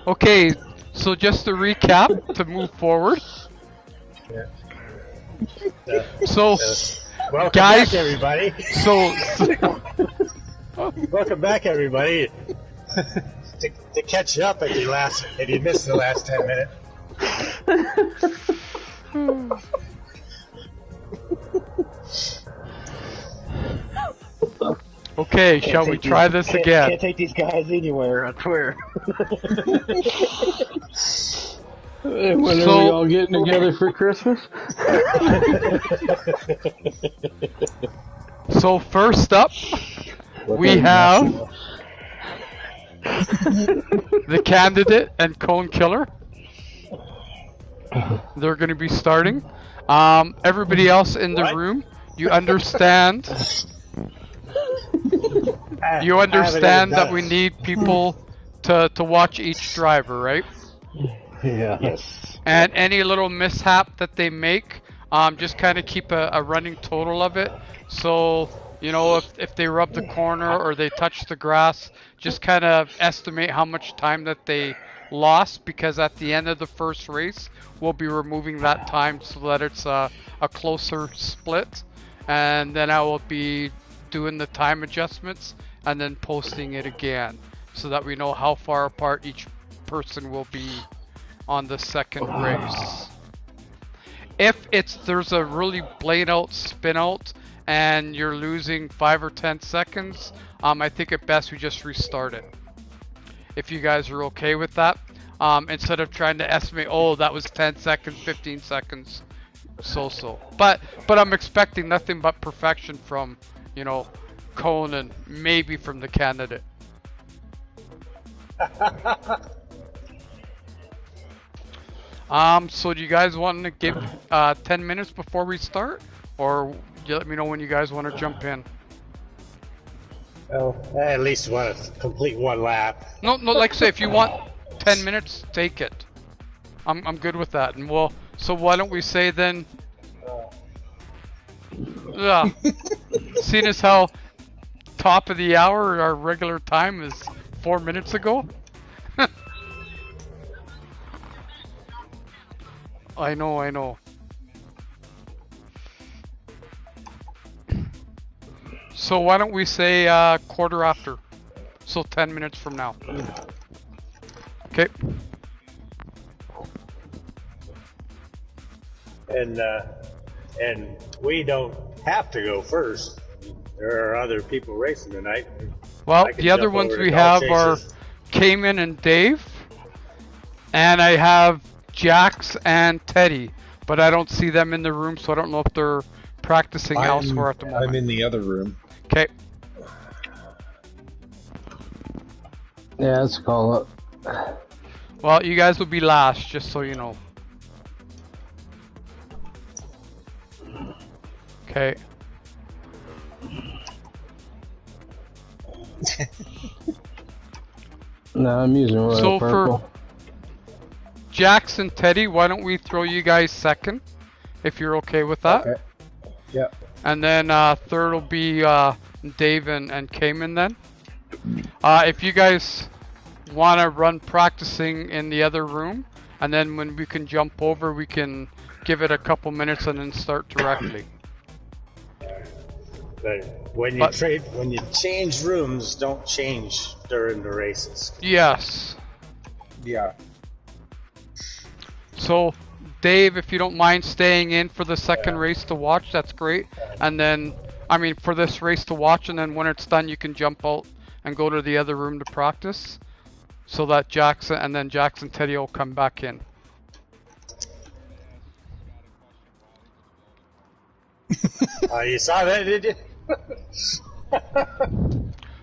Okay, so just to recap, to move forward. So, welcome guys, back, everybody. Welcome back, everybody. to catch up if you missed the last 10 minutes. Okay, shall we try this again? Can't take these guys anywhere, I swear. When are we all getting together for Christmas? So first up, we have the candidate and cone killer. They're going to be starting. Everybody else in the room, you understand? You understand that we need people to watch each driver, right? Yeah. Yes. And any little mishap that they make, just kind of keep a running total of it. So, you know, if they rub the corner or they touch the grass, just kind of estimate how much time that they lost, because at the end of the first race, we'll be removing that time so that it's a closer split. And then I will be doing the time adjustments and then posting it again so that we know how far apart each person will be on the second race. If there's a really blade out spin out and you're losing 5 or 10 seconds, I think it best we just restart it. If you guys are okay with that, instead of trying to estimate, oh, that was 10 seconds, 15 seconds, so. But I'm expecting nothing but perfection from, you know, Cone and maybe from the candidate. So do you guys want to give 10 minutes before we start, or you let me know when you guys want to jump in? Well, I at least want to complete one lap. No, like say if you want 10 minutes, take it. I'm good with that, and so why don't we say then? Yeah. Seeing as how top of the hour, our regular time is 4 minutes ago. I know. So why don't we say quarter after? So 10 minutes from now. Okay. And we don't have to go first. There are other people racing tonight. Well, the other ones we have are Cayman and Dave, and I have Jax and Teddy, but I don't see them in the room, so I don't know if they're practicing elsewhere at the moment. I'm in the other room. Okay. Yeah, let's call up. Well, you guys will be last, just so you know. Okay. No, I'm using royal purple. For Jax and Teddy, why don't we throw you guys second, if you're okay with that? Okay. Yep. And then third will be Dave and Cayman then. If you guys want to run practicing in the other room, and then when we can jump over, we can give it a couple minutes and then start directly. But when you change rooms, don't change during the races. Yes. Yeah. So, Dave, if you don't mind staying in for the second race to watch, that's great. And then, I mean, for this race to watch, and then when it's done, you can jump out and go to the other room to practice, so that Jackson and Teddy will come back in. You saw that, did you?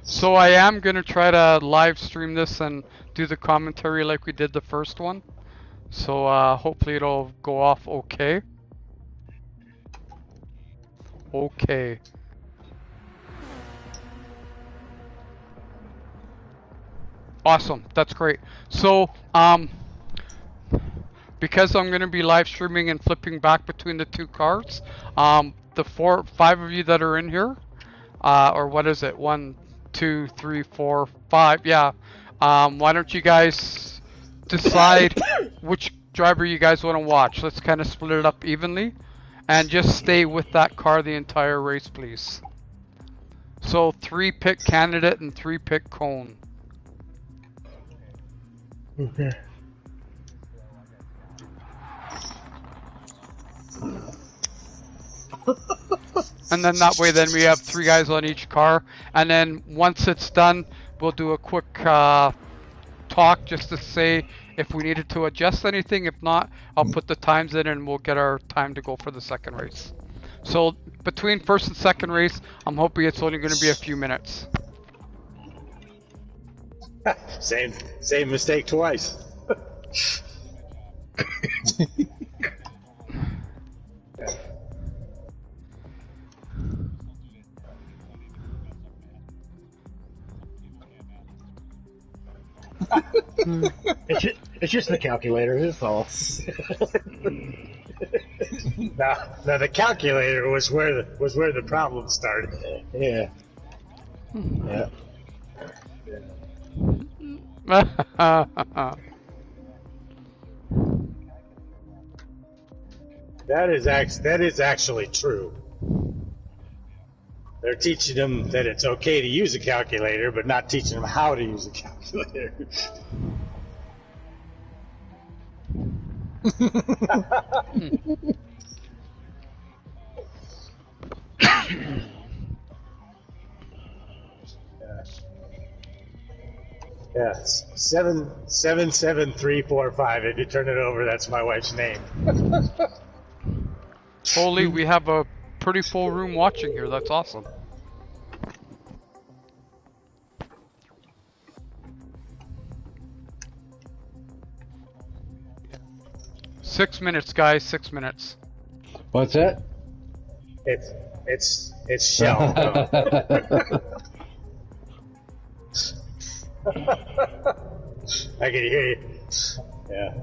So I am going to try to live stream this and do the commentary like we did the first one. So hopefully it'll go off okay. Okay. Awesome, that's great. So because I'm going to be live streaming and flipping back between the two cars, the 5 of you that are in here, or what is it? 1, 2, 3, 4, 5. Yeah. Why don't you guys decide which driver you guys want to watch? Let's kind of split it up evenly, and just stay with that car the entire race, please. So 3 pick candidate and 3 pick cone. Okay. And then that way, then we have 3 guys on each car. And then once it's done, we'll do a quick talk just to say if we needed to adjust anything. If not, I'll put the times in and we'll get our time to go for the second race. So between first and second race, I'm hoping it's only going to be a few minutes. Same mistake twice. It's just the calculator, it's all. No, the calculator was where the problem started. Yeah. Yeah. That is actually true. They're teaching them that it's okay to use a calculator, but not teaching them how to use a calculator. Yes, 77345. If you turn it over, that's my wife's name. Holy, we have a pretty full room watching here. That's awesome. Six minutes, guys. 6 minutes. What's that? It's shell. I can hear you. Yeah.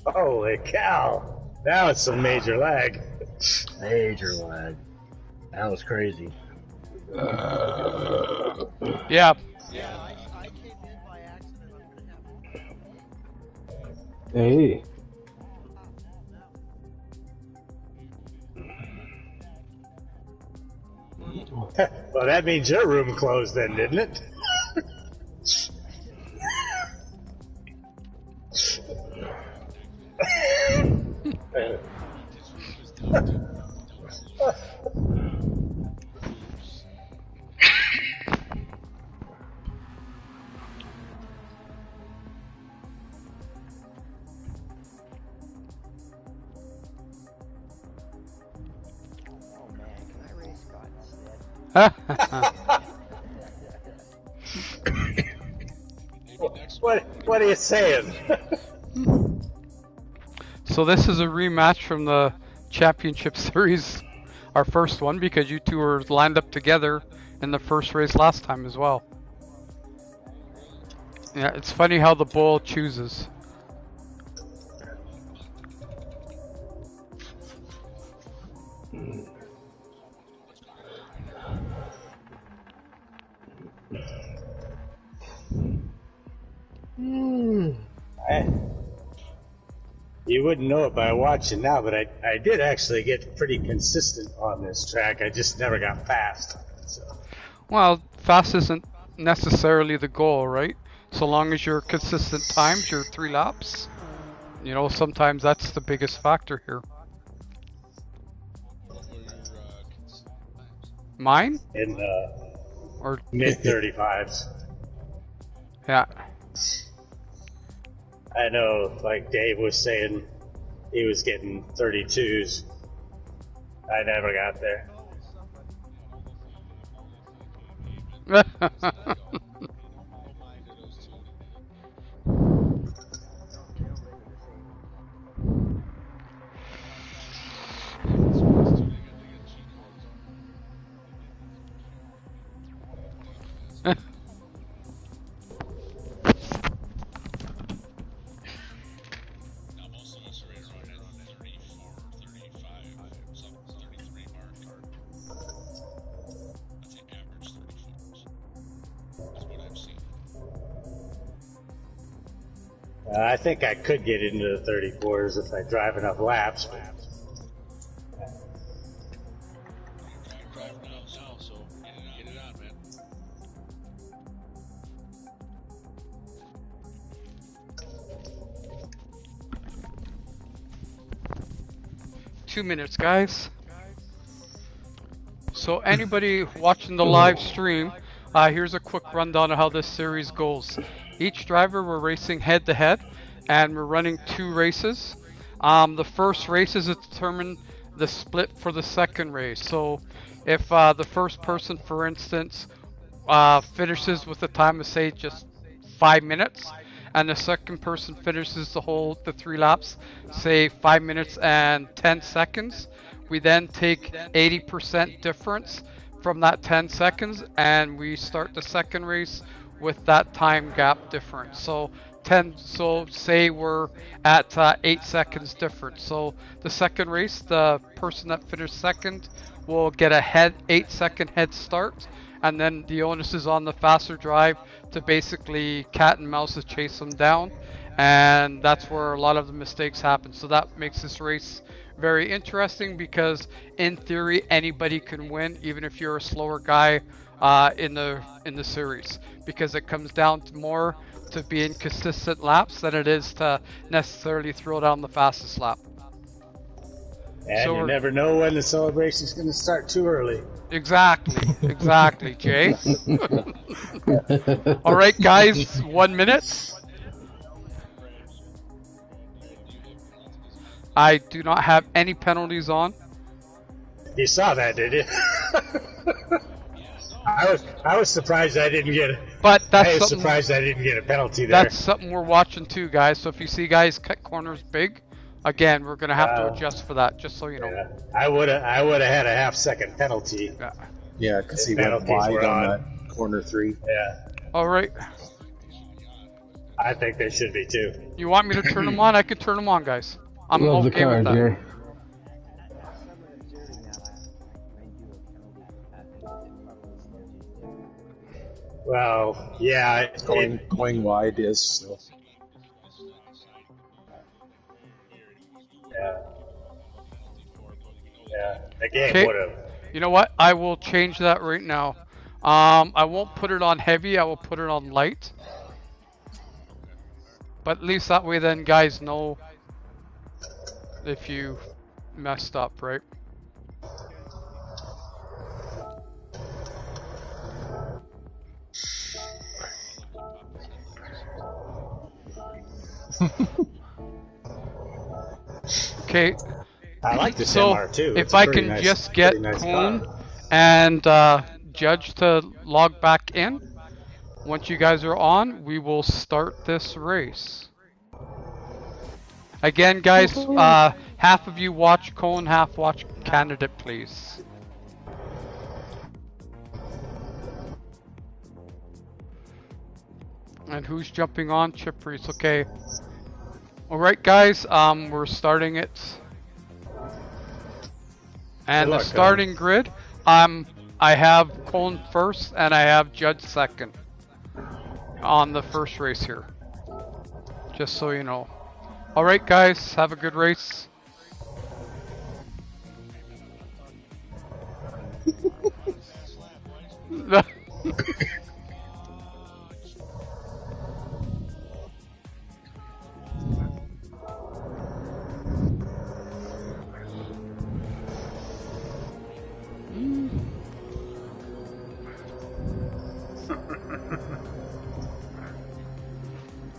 Holy cow! Now it's some major lag. Major lag. That was crazy. Yeah. I came in by accident. Hey. Well, that means your room closed then, didn't it? Oh man, can I race Scott instead? What are you saying? So this is a rematch from the championship series, our first one, because you two were lined up together in the first race last time as well. Yeah, it's funny how the bull chooses. You wouldn't know it by watching now, but I did actually get pretty consistent on this track. I just never got fast. So. Well, fast isn't necessarily the goal, right? So long as you're consistent times, your 3 laps. You know, sometimes that's the biggest factor here. Mine? In Or mid 35s. yeah. I know, like Dave was saying, he was getting 32s. I never got there. I think I could get into the 34s if I drive enough laps. You're driving out now, so get it on, man. 2 minutes, guys. So anybody watching the live stream, here's a quick rundown of how this series goes. Each driver, we're racing head to head, and we're running 2 races. The first race is to determine the split for the second race. So if the first person, for instance, finishes with a time of, say, just 5 minutes, and the second person finishes the 3 laps, say 5 minutes and 10 seconds, we then take 80% difference from that 10 seconds, and we start the second race with that time gap difference. So say we're at 8 seconds difference. So the second race, the person that finished second will get a 8-second head start, and then the onus is on the faster drive to basically cat and mouse to chase them down, and that's where a lot of the mistakes happen. So that makes this race very interesting, because in theory anybody can win, even if you're a slower guy in the series, because it comes down to more to being consistent laps than it is to necessarily throw down the fastest lap. And So you never know when the celebration's going to start too early. Exactly, Jay. All right, guys, 1 minute. I do not have any penalties on. You saw that, did you? I was surprised I didn't get. But that's I was something, surprised I didn't get a penalty there. that's something we're watching too, guys. So if you see guys cut corners big, again, we're gonna have to adjust for that, just so you know. Yeah, I would have had a half-second penalty. Yeah. Yeah, because he went Penalties wide were on on. that corner 3. Yeah, All right. I think they should be too. You want me to turn them on? I can turn them on, guys. I'm Love the okay car, with that. Jerry. Someone observing that I do a penalty for that. Well, yeah, Going wide is still. yeah. The game Okay. would have. You know what? I will change that right now. I won't put it on heavy. I will put it on light. But at least that way, then guys know if you messed up, right? Okay. I like this So MR2. It's if a I pretty can nice- just get pretty nice Cone car. and Judge to log back in. Once you guys are on, we will start this race. Again, guys, half of you watch Cone, half watch Candidate, please. And who's jumping on? Chip Reese, okay. Alright guys, we're starting it. And Good the luck, starting grid, I have Cone first and I have Judge second on the first race here. Just so you know. Alright guys, have a good race.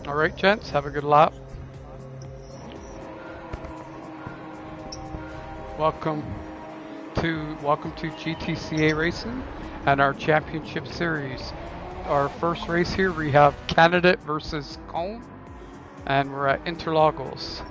Alright gents, have a good lap. Welcome to GTCA Racing and our championship series. Our first race here, we have Candidate versus Cone, and we're at Interlagos.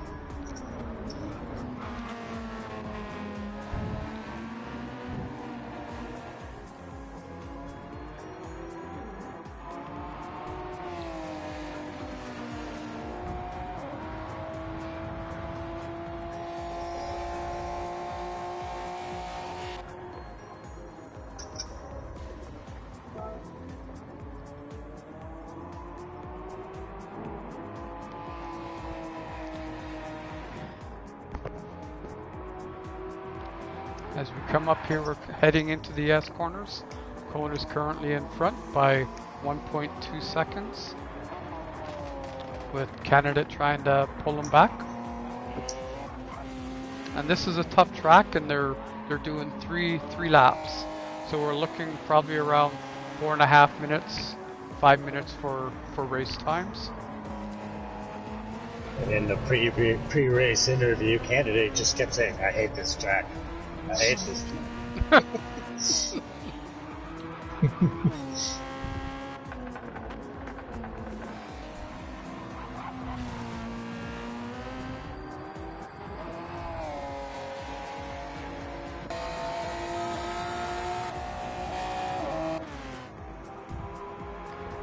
As we come up here, we're heading into the S corners. Cone is currently in front by 1.2 seconds, with Candidate trying to pull him back. And this is a tough track, and they're doing three laps, so we're looking probably around 4.5 minutes, 5 minutes for race times. And in the pre-race interview, Candidate just kept saying, "I hate this track. I hate this."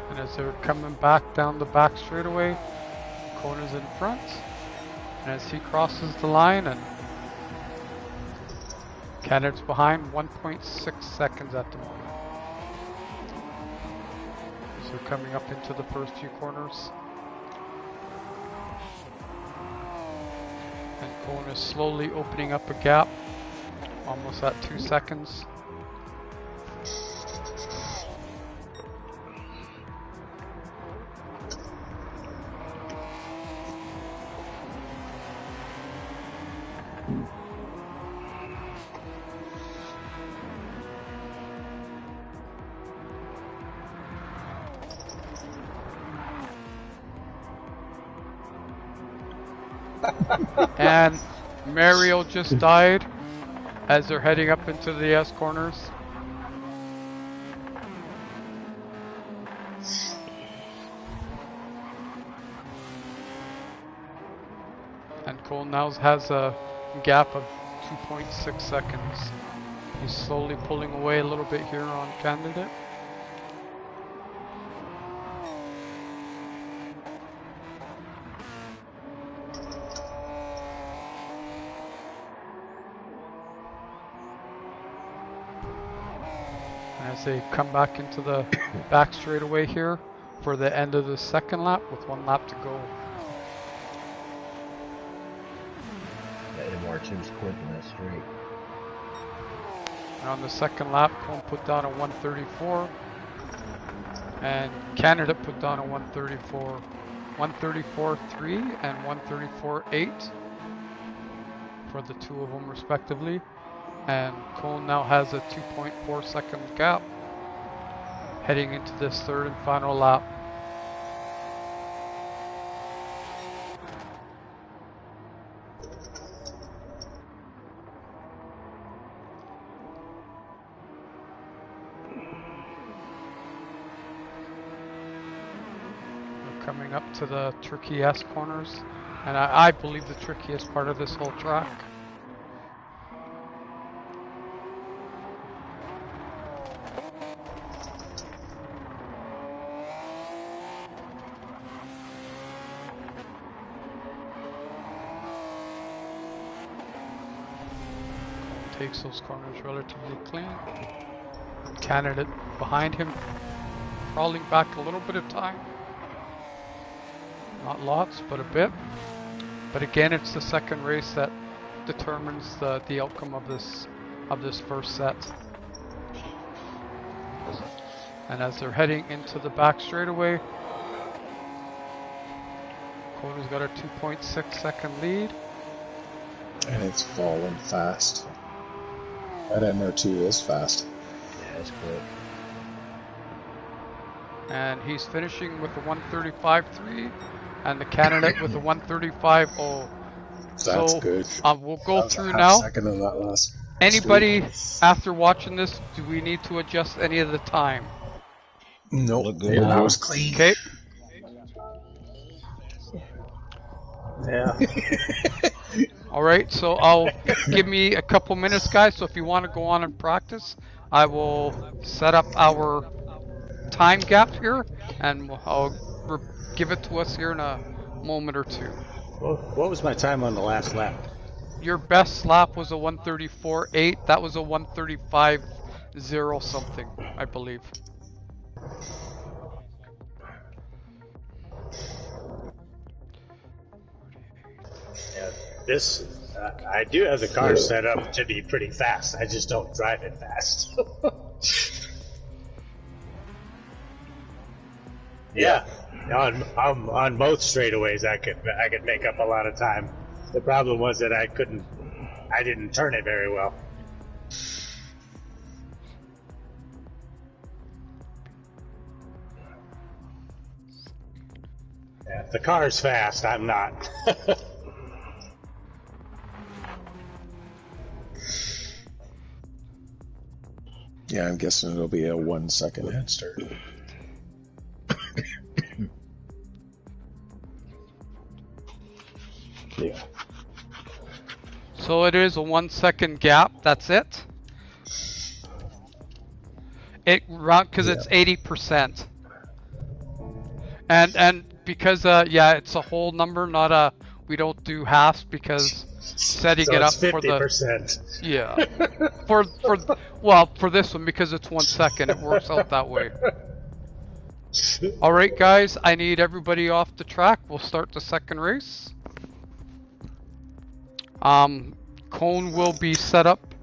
And as they're coming back down the back straightaway, Cone is in front. And as he crosses the line, and Canada's behind 1.6 seconds at the moment. So coming up into the first few corners. And Cone is slowly opening up a gap, almost at 2 seconds. And Mario just died as they're heading up into the S corners. And Cole now has a gap of 2.6 seconds. He's slowly pulling away a little bit here on Candidate. As they come back into the back straightaway here for the end of the second lap with 1 lap to go. Eddie Martin's quick in that straight. And on the second lap, Cone put down a 134, and Canada put down a 134.3 and 134.8 for the two of them respectively. And Cone now has a 2.4 second gap heading into this third and final lap. We're coming up to the tricky S corners, and I believe the trickiest part of this whole track. Takes those corners relatively clean. Candidate behind him, crawling back a little bit of time. Not lots, but a bit. But again, it's the second race that determines the outcome of this first set. And as they're heading into the back straightaway, Coda's got a 2.6 second lead. And it's falling fast. That MR2 is fast. Yeah, it's quick. And he's finishing with a 135.3, and the candidate with a 135.0. That's So, good. We'll go That was a through half now. second of that last. Anybody after watching this, do we need to adjust any of the time? No, Look good. that was clean. Okay. Yeah. All right. So I'll give me a couple minutes, guys. So if you want to go on and practice, I will set up our time gap here, and I'll give it to us here in a moment or two. Well, what was my time on the last lap? Your best lap was a 134.8. That was a 135.0 something, I believe. Yeah, this I do have the car set up to be pretty fast. I just don't drive it fast. Yeah, on both straightaways, I could make up a lot of time. The problem was that I didn't turn it very well. Yeah, if the car's fast, I'm not. Yeah, I'm guessing it'll be a 1 second head start. Yeah. So it is a 1 second gap. That's it. Because it's 80%. And because yeah, it's a whole number, not a. We don't do halves because setting So it up it's for the 50%. yeah for this one because it's 1 second. It works out that way. All right, guys. I need everybody off the track. We'll start the second race. Cone will be set up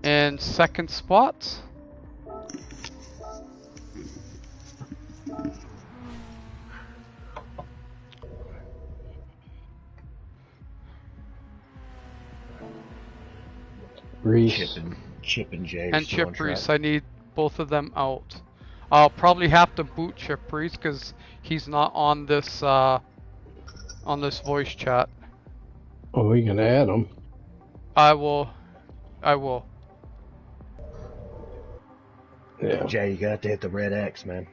in second spot. Reese. Chip and Jay. And still on Chip Reese, track. I need both of them out. I'll probably have to boot Chip Reese because he's not on this voice chat. Oh, we can add them. I will. Yeah. Jay, you got to hit the red X, man.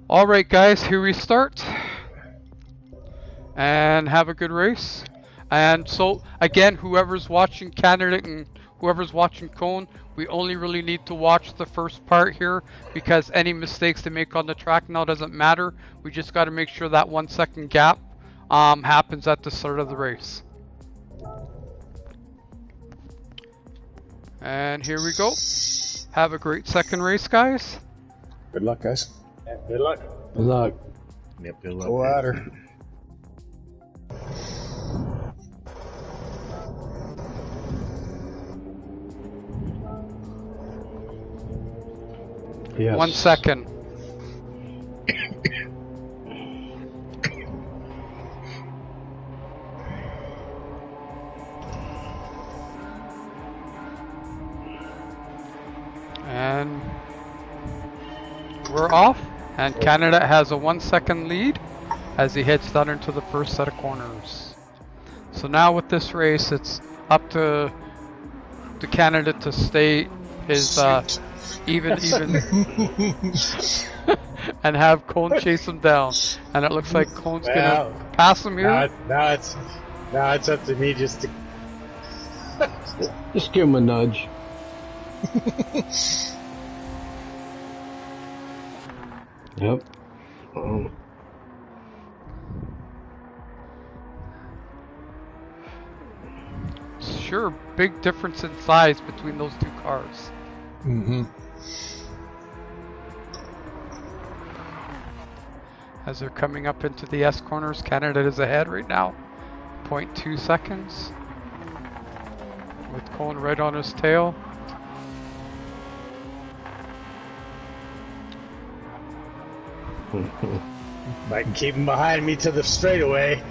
All right, guys, here we start. And have a good race. And so again, whoever's watching Canada and whoever's watching Cone, we only really need to watch the first part here because any mistakes they make on the track now doesn't matter. We just got to make sure that 1 second gap happens at the start of the race. And here we go. Have a great second race, guys. Good luck, guys. Yeah, good luck. Good luck. Yep, good luck. Go at her. Yes. 1 second. And we're off. And Canada has a 1 second lead as he heads down into the first set of corners. So now with this race, it's up to Canada to stay his even and have Cone chase him down. And it looks like Cone's gonna pass him here. Now it's up to me just to. Just give him a nudge. Yep. Sure, big difference in size between those two cars. Mm-hmm. As they're coming up into the S corners, Canada is ahead right now. 0.2 seconds. With Cone right on his tail. I can keep him behind me to the straightaway.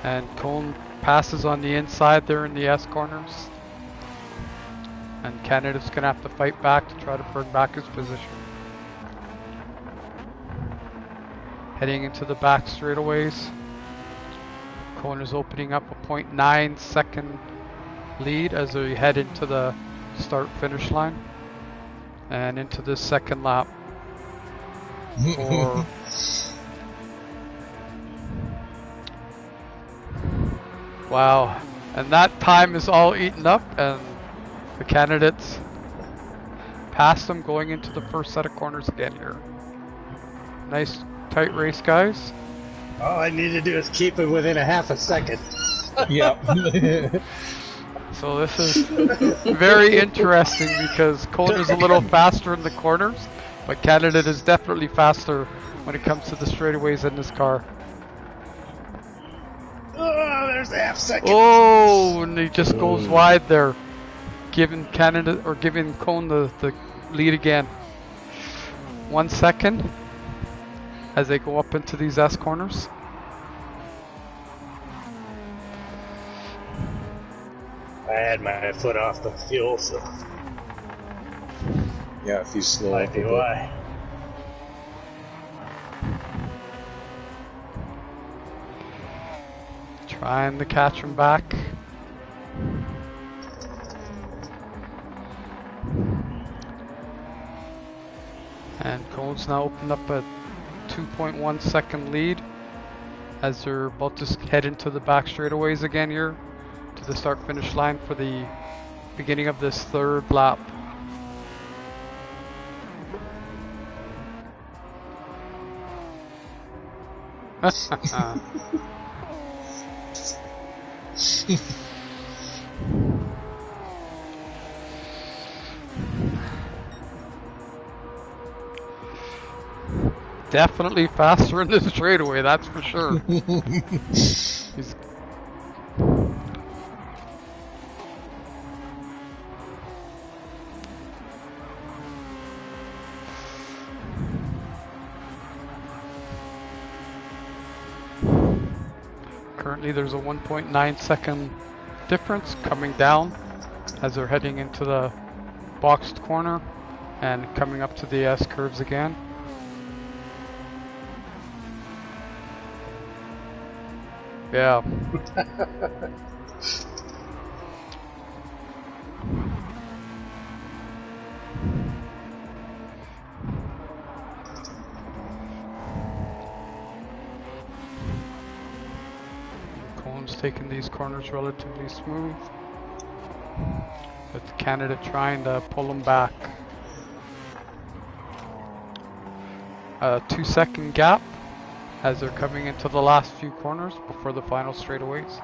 And Cone passes on the inside there in the S corners. And Canada's going to have to fight back to try to bring back his position. Heading into the back straightaways. Cone is opening up a 0.9 second lead as they head into the start-finish line. And into this second lap. For Wow. And that time is all eaten up, and the candidates pass them going into the first set of corners again here. Nice tight race, guys. All I need to do is keep it within a half a second. Yep. So this is very interesting because Cone is a little faster in the corners, but Candidate is definitely faster when it comes to the straightaways in this car. Oh, there's a half second. Oh, and he just goes wide there, giving Candidate or giving Cone the lead again. 1 second as they go up into these S corners. I had my foot off the fuel, so Yeah, if you slow might up be a bit. why. Trying to catch him back. And Cone's now opened up a 2.1 second lead as they're about to head into the back straightaways again here to the start finish line for the beginning of this third lap. Definitely faster in this straightaway, that's for sure. He's currently there's a 1.9 second difference coming down as they're heading into the boxed corner and coming up to the S curves again. Yeah. Cohen's taking these corners relatively smooth, with Canada trying to pull them back. A 2 second gap as they're coming into the last few corners before the final straightaways.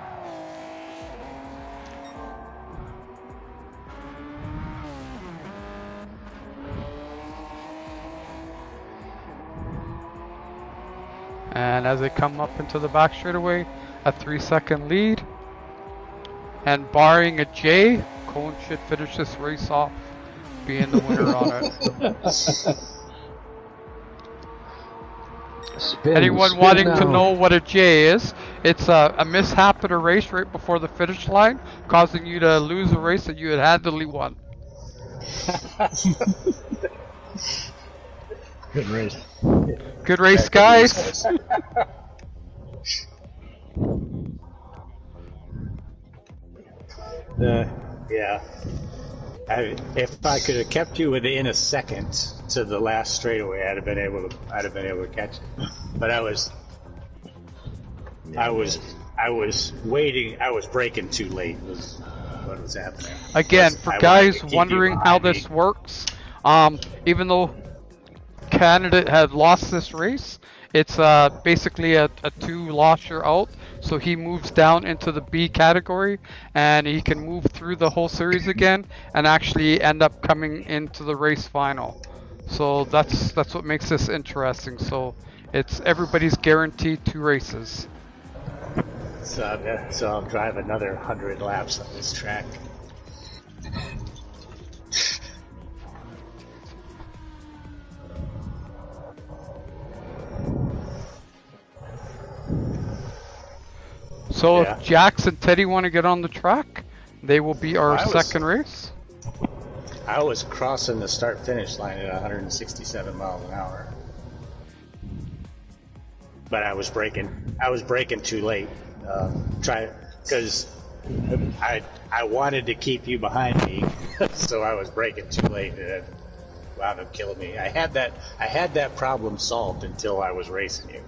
And as they come up into the back straightaway, a 3 second lead. And barring a J, Cone should finish this race off, being the winner on it. Anyone wanting to know what a J is, it's a mishap at a race right before the finish line, causing you to lose a race that you had handily won. Good race. Good race, guys. Yeah. If I could have kept you within a second to the last straightaway, I'd have been able to catch it. But I was waiting. I was braking too late. Was what was happening. Again, for I wanted guys to keep wondering you how behind this me. works, even though Canada had lost this race, it's basically a 2 loss you're out, so he moves down into the B category and he can move through the whole series again and actually end up coming into the race final. So that's what makes this interesting. So it's everybody's guaranteed 2 races. So I'll drive another 100 laps on this track. So Yeah. if Jax and Teddy want to get on the track, they will be our I was- second race. I was crossing the start-finish line at 167 miles an hour, but I was braking too late. Because I wanted to keep you behind me, so I was braking too late, and it wound up killing me. I had that problem solved until I was racing you.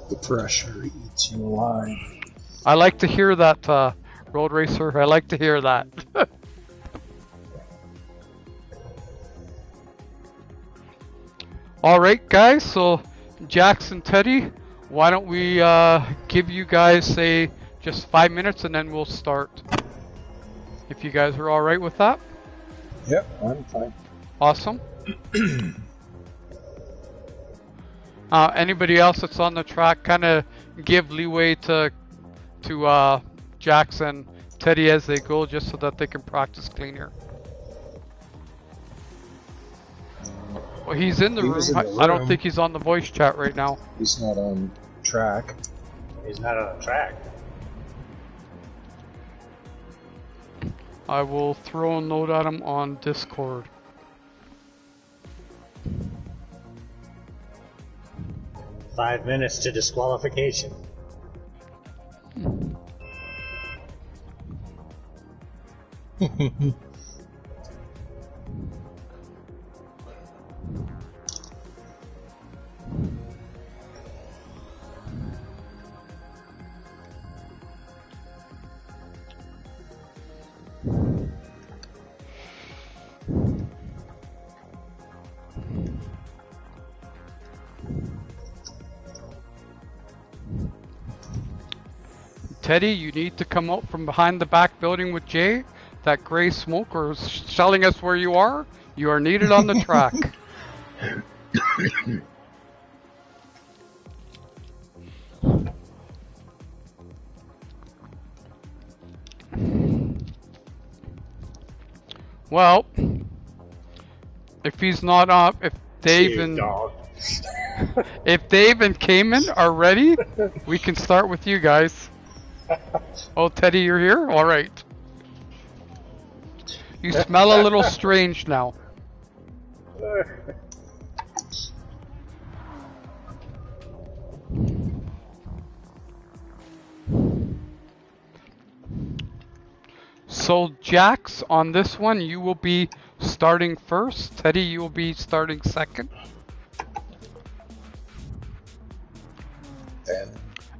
The pressure eats you alive. I like to hear that, Road Racer. I like to hear that. Alright guys, so Jackson, Teddy, why don't we give you guys, say, just 5 minutes and then we'll start. If you guys are alright with that? Yep, I'm fine. Awesome. Anybody else that's on the track, kind of give leeway to Jackson, Teddy as they go, just so that they can practice cleaner. Well, he's in the room. I don't think he's on the voice chat right now. He's not on track. He's not on track. I will throw a note at him on Discord. Five minutes to disqualification. Teddy, you need to come out from behind the back building with Jay. That gray smoke is telling us where you are. You are needed on the track. Well, if he's not up, if Dave and if Dave and Cayman are ready, we can start with you guys. Oh, Teddy, you're here? All right. You smell a little strange now. So, Jax, on this one, you will be starting first. Teddy, you will be starting second.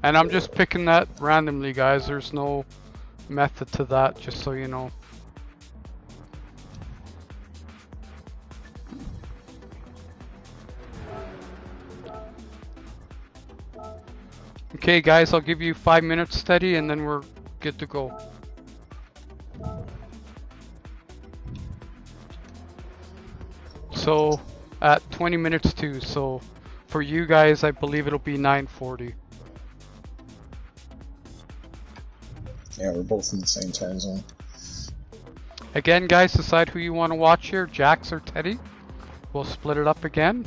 And I'm just picking that randomly, guys. There's no method to that, just so you know. Okay, guys, I'll give you 5 minutes, Steady, and then we're good to go. So, at 20 minutes too, so for you guys, I believe it'll be 9:40. Yeah, we're both in the same time zone. Again, guys, decide who you want to watch here, Jax or Teddy. We'll split it up again.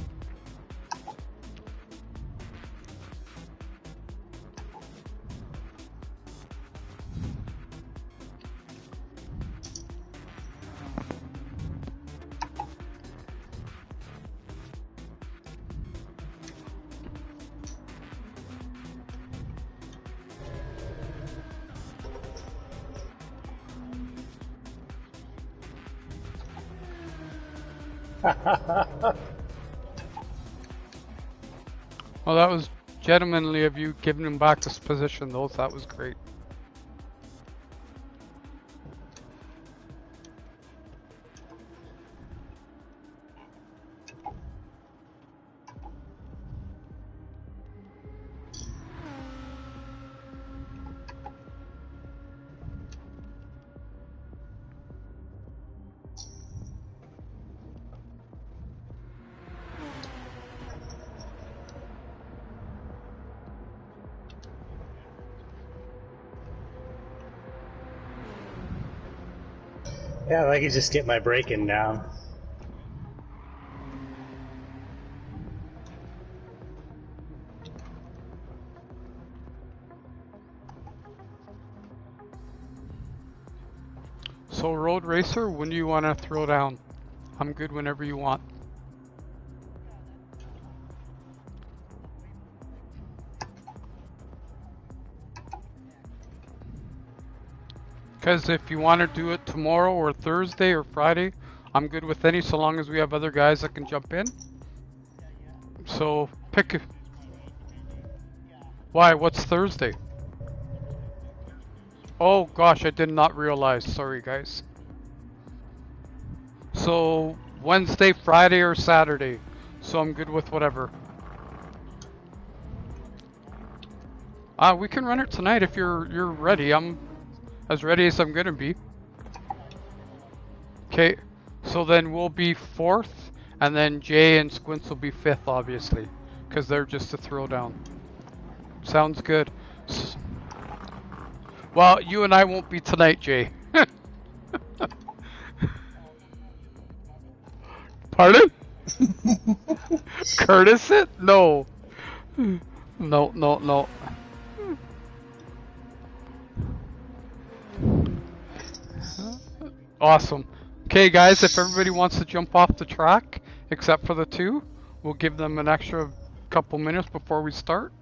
Well, that was gentlemanly of you giving him back this position, though. That was great. Yeah, if I could just get my braking down. So, Road Racer, when do you want to throw down? I'm good whenever you want. Because if you want to do it tomorrow or Thursday or Friday, I'm good with any, so long as we have other guys that can jump in. So pick. Why? What's Thursday? Oh gosh, I did not realize. Sorry, guys. So Wednesday, Friday, or Saturday. So I'm good with whatever. We can run it tonight if you're ready. I'm as ready as I'm gonna be. Okay, so then we'll be 4th, and then Jay and Squints will be 5th, obviously, because they're just a throwdown. Sounds good. Well, you and I won't be tonight, Jay. Pardon? Curtis it? No. No, no, no. Awesome. Okay, guys, if everybody wants to jump off the track, except for the two, we'll give them an extra couple minutes before we start.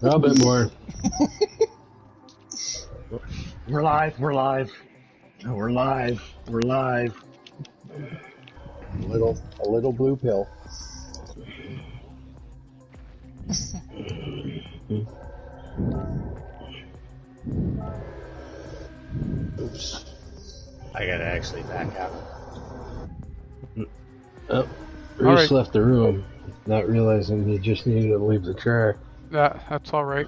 A bit more. We're live. We're live. We're live. We're live. A little blue pill. Oops. I gotta actually back out. Oh, Reese Alright. left the room, not realizing he just needed to leave the track. That's alright.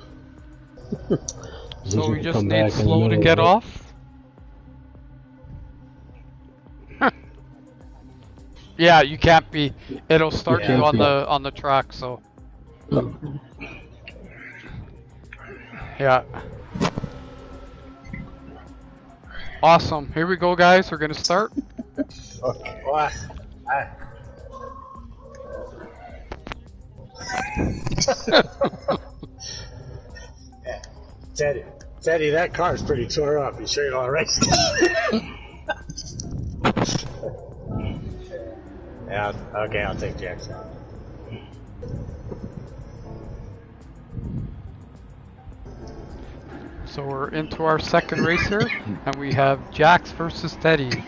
He's So gonna we just come need back in the Slow to middle get of it. off. Yeah, you can't be. It'll start Yeah. you on the track. So yeah. Awesome. Here we go, guys. We're gonna start. Okay. Well, Teddy, that car's pretty tore up. You sure you're all right? Yeah. Okay, I'll take Jack's out. So we're into our second race here, and we have Jax versus Teddy.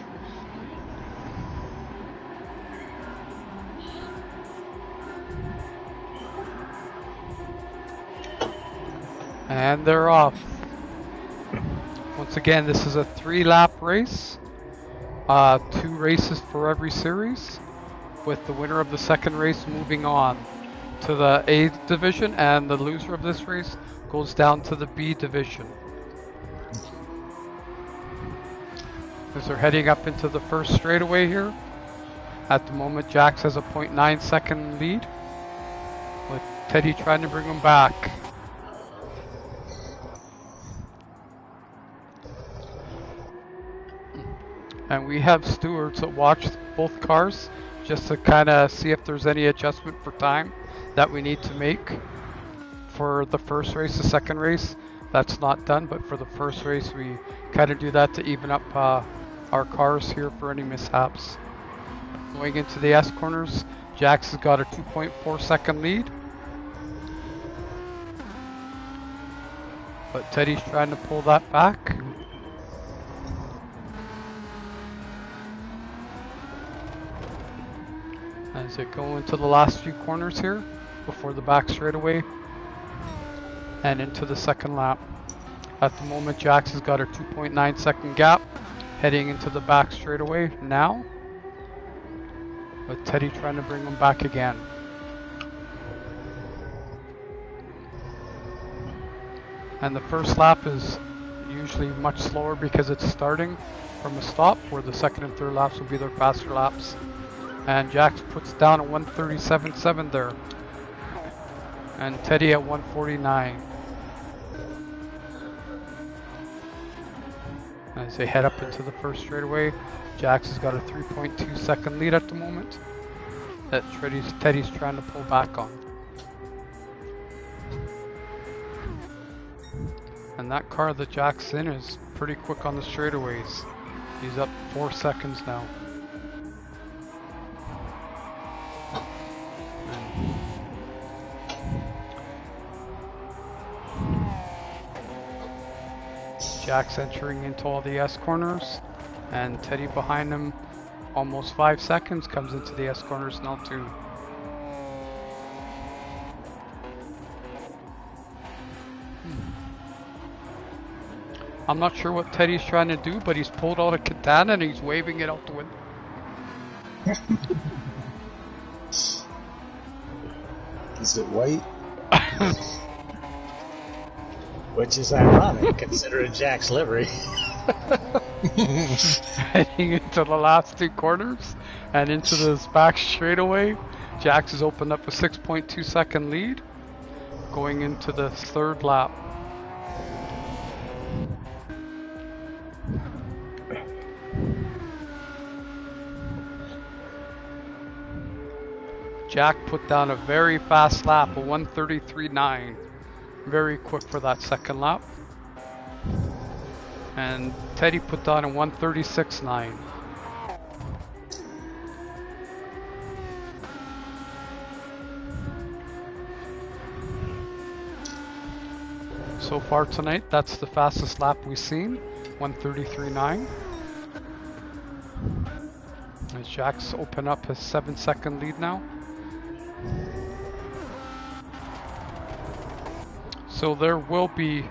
And they're off. Once again, this is a 3-lap race. 2 races for every series, with the winner of the second race moving on to the A division, and the loser of this race goes down to the B division. As they're heading up into the first straightaway here, at the moment Jax has a 0.9 second lead, with Teddy trying to bring him back. And we have stewards that watch both cars just to kind of see if there's any adjustment for time that we need to make for the first race, the second race. That's not done, but for the first race we kind of do that to even up our cars here for any mishaps. Going into the S corners, Jax has got a 2.4 second lead. But Teddy's trying to pull that back. As they go into the last few corners here before the back straightaway and into the second lap. At the moment, Jax has got a 2.9 second gap heading into the back straightaway now, with Teddy trying to bring him back again. And the first lap is usually much slower because it's starting from a stop, where the second and third laps will be their faster laps. And Jax puts down a 137.7 there. And Teddy at 149. As they head up into the first straightaway, Jax has got a 3.2 second lead at the moment that Teddy's trying to pull back on. And that car that Jack's in is pretty quick on the straightaways. He's up 4 seconds now. Jack's entering into all the S corners, and Teddy behind him, almost 5 seconds, comes into the S corners now too. I'm not sure what Teddy's trying to do, but he's pulled out a katana and he's waving it out the window. Is it white? Which is ironic, considering Jack's livery. Heading into the last 2 corners and into this back straightaway. Jax has opened up a 6.2 second lead going into the 3rd lap. Jack put down a very fast lap, a 1:33.9. Very quick for that 2nd lap. And Teddy put down a 1:36.9. So far tonight, that's the fastest lap we've seen, 1:33.9. As Jack's open up his 7-second lead now. So there will be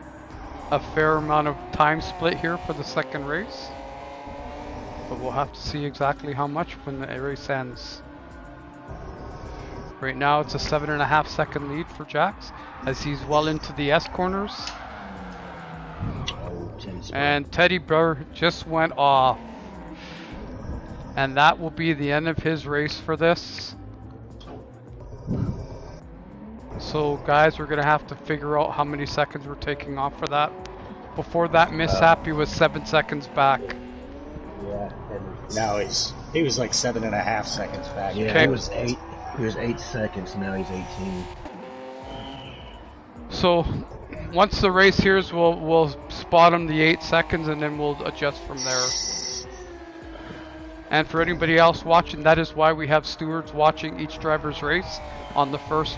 a fair amount of time split here for the 2nd race, but we'll have to see exactly how much when the race ends. Right now it's a 7.5 second lead for Jax as he's well into the S corners. And Teddy Burr just went off. And that will be the end of his race for this. So guys, we're gonna have to figure out how many seconds we're taking off for that. Before that mishap, he was 7 seconds back. Yeah, and now he was like 7.5 seconds back. Yeah, Okay. he was 8. He was 8 seconds. Now he's 18. So once the race here is, we'll spot him the 8 seconds and then we'll adjust from there. And for anybody else watching, that is why we have stewards watching each driver's race on the first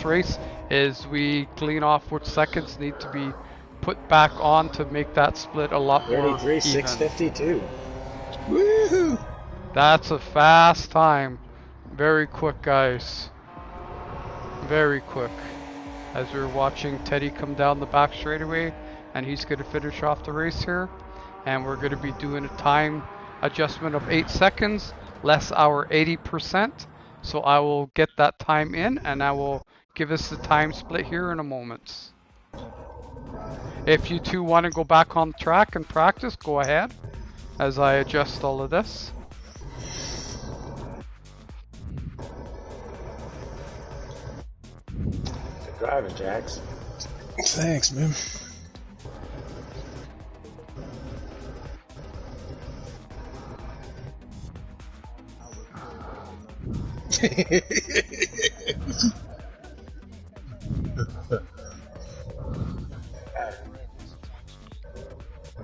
race, is we clean off which seconds need to be put back on to make that split a lot more 33.652. Woohoo! That's a fast time. Very quick, guys. Very quick. As we're watching Teddy come down the back straightaway, and he's going to finish off the race here. And we're going to be doing a time adjustment of 8 seconds, less our 80%. So I will get that time in, and I will give us the time split here in a moment. If you two want to go back on track and practice, go ahead as I adjust all of this. Good driving, Jax. Thanks, man.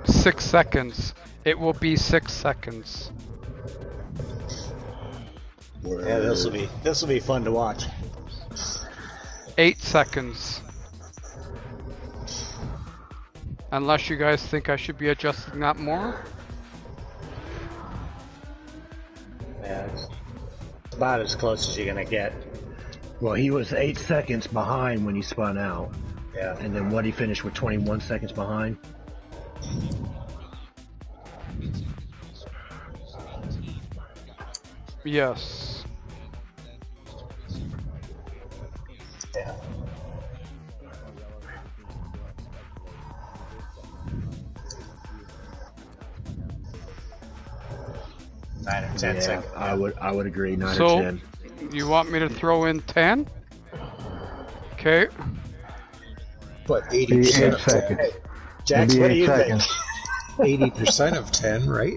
Six seconds. It will be 6 seconds. Yeah, this will be fun to watch. 8 seconds. Unless you guys think I should be adjusting that more. Yeah, it's about as close as you're gonna get. Well, he was 8 seconds behind when he spun out. Yeah. And then what, he finished with 21 seconds behind? Yes. Yeah. Nine or 10 Yeah, seconds. I would agree. 9 So, or 10. you want me to throw in 10? Okay. But 88 80% of 10. seconds. Jax, what do 88 you seconds. 80% of 10, right?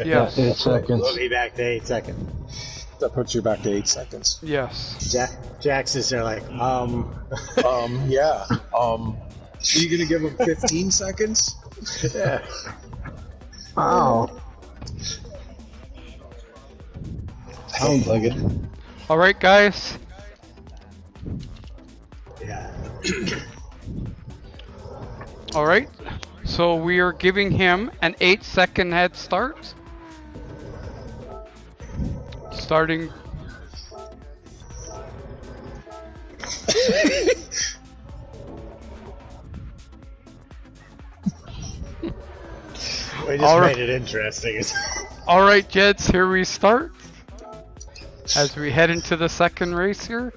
Yes. 8 seconds. We'll be back to 8 seconds. That puts you back to 8 seconds. Yes. Jax is there like, Yeah. So you gonna give him 15 seconds? yeah. Wow. Sounds like it. All right, guys. Yeah. All right. So we are giving him an 8-second head start. Starting. We just All made right. it interesting. All right, Jeds, here we start. As we head into the second race here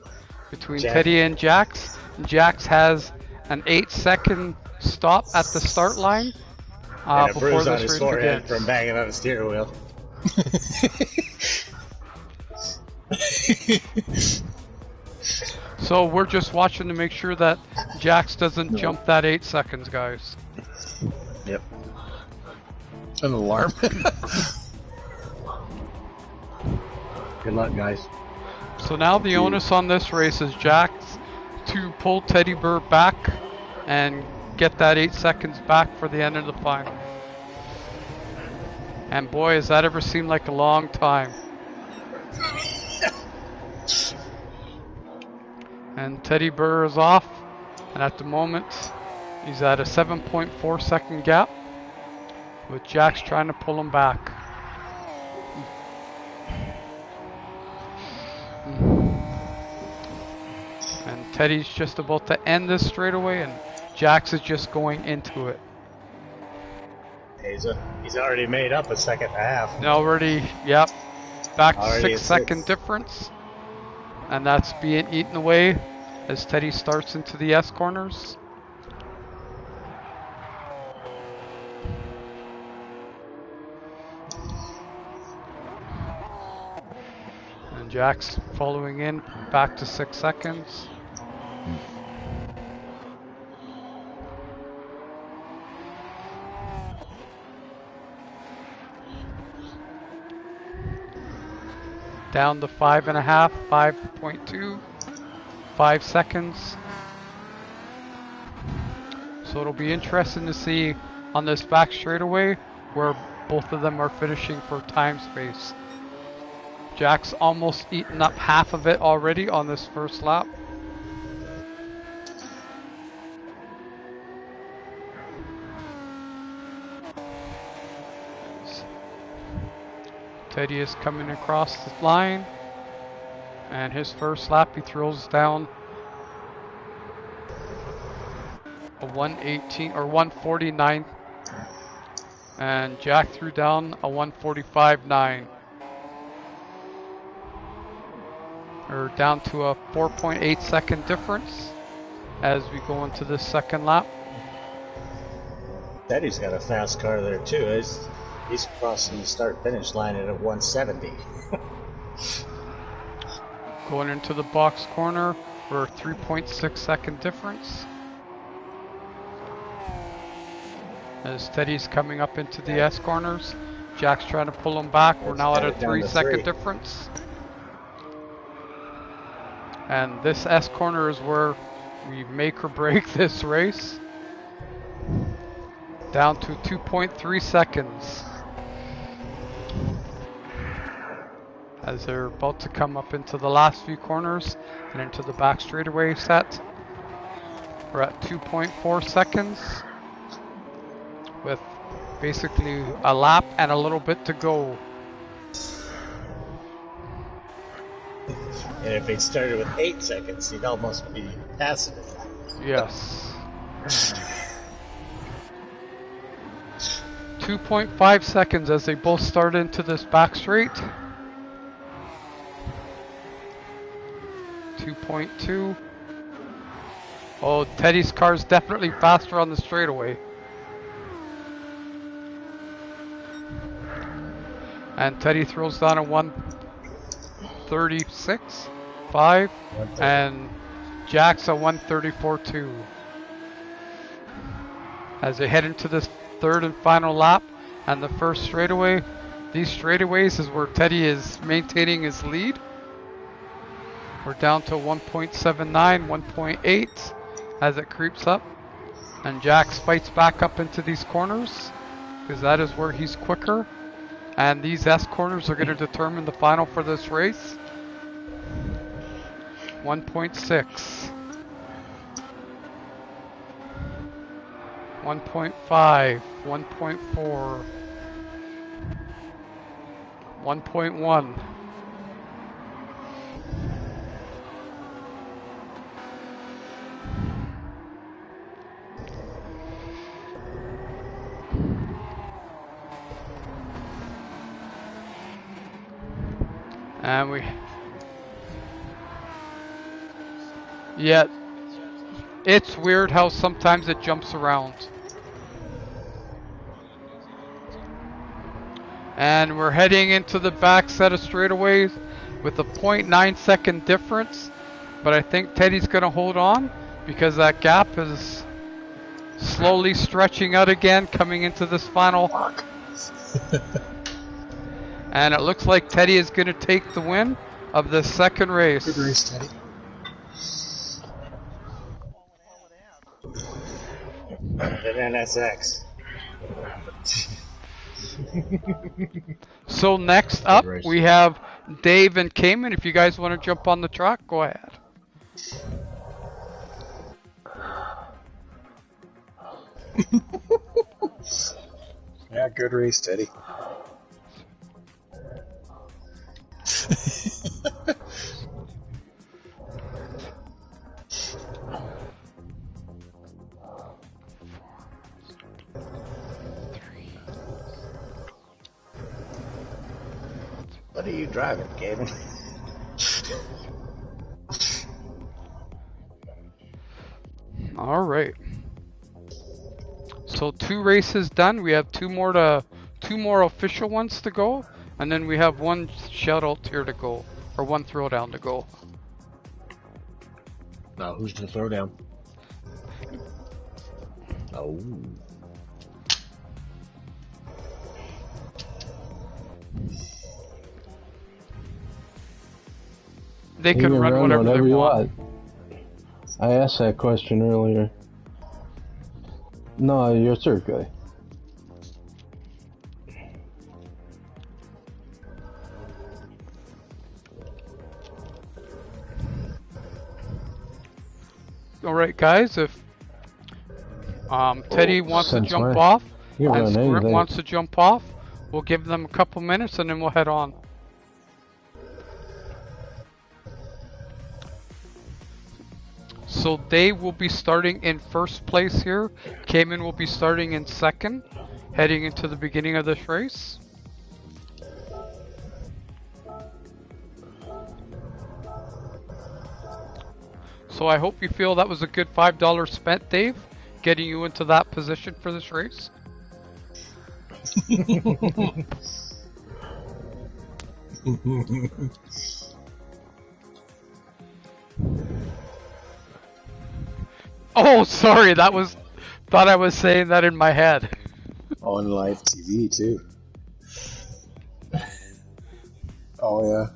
between Jack. Teddy and Jax. Jax has an 8-second stop at the start line And a before bruise on this his race forehead begins. from banging on the steering wheel. So we're just watching to make sure that Jax doesn't jump that 8 seconds, guys. Yep. An alarm. Good luck, guys. So now the onus on this race is Jax to pull Teddy Bear back and get that 8 seconds back for the end of the final. And boy, has that ever seemed like a long time. And Teddy Bear is off, and at the moment he's at a 7.4 second gap with Jax trying to pull him back. And Teddy's just about to end this straightaway, and Jax is just going into it. He's already made up a second and a half. Already, yep, back to Already 6 at second 6. difference, and that's being eaten away as Teddy starts into the S corners. And Jax following in back to 6 seconds. Down to 5.5, 5.2, 5 seconds. So it'll be interesting to see on this back straightaway where both of them are finishing for time space. Jack's almost eaten up half of it already on this first lap. Teddy is coming across the line, and his first lap he throws down a 118 or 149, and Jack threw down a 145.9. We're down to a 4.8 second difference as we go into the second lap. Teddy's got a fast car there too. He's crossing the start-finish line at a 170. Going into the box corner for a 3.6 second difference. As Teddy's coming up into the S corners, Jack's trying to pull him back. We're now at a 3 second difference. And this S corner is where we make or break this race. Down to 2.3 seconds. As they're about to come up into the last few corners and into the back straightaway set. We're at 2.4 seconds with basically a lap and a little bit to go. And if it started with 8 seconds, he'd almost be passing it. Yes. 2.5 seconds as they both start into this back straight. 2.2. Oh, Teddy's car's definitely faster on the straightaway. And Teddy throws down a 136.5, and Jack's a 134.2. As they head into this third and final lap and the first straightaway. These straightaways is where Teddy is maintaining his lead. We're down to 1.79, 1.8 as it creeps up. And Jax fights back up into these corners because that is where he's quicker. And these S corners are going to determine the final for this race. 1.6. 1.5, 1.4, 1.1. And yeah, it's weird how sometimes it jumps around. And we're heading into the back set of straightaways with a 0.9 second difference. But I think Teddy's going to hold on because that gap is slowly stretching out again coming into this final. And it looks like Teddy is going to take the win of the second race. Good race, Teddy. And NSX. So next up, we have Dave and Cayman. If you guys want to jump on the track, go ahead. Yeah, good race, Teddy. What are you driving, Gavin? All right. So 2 races done. We have 2 more official ones to go, and then we have 1 shout out here to go, or 1 throwdown to go. Now, who's the throwdown? Oh. They can run whatever they want. I asked that question earlier. No, you're a third guy. Alright guys, if Teddy wants to jump off and Squirt wants to jump off, we'll give them a couple minutes and then we'll head on. So Dave will be starting in first place here. Cayman will be starting in second, heading into the beginning of this race. So I hope you feel that was a good $5 spent, Dave, getting you into that position for this race. Oh, sorry, thought I was saying that in my head. On live TV, too. Oh, yeah.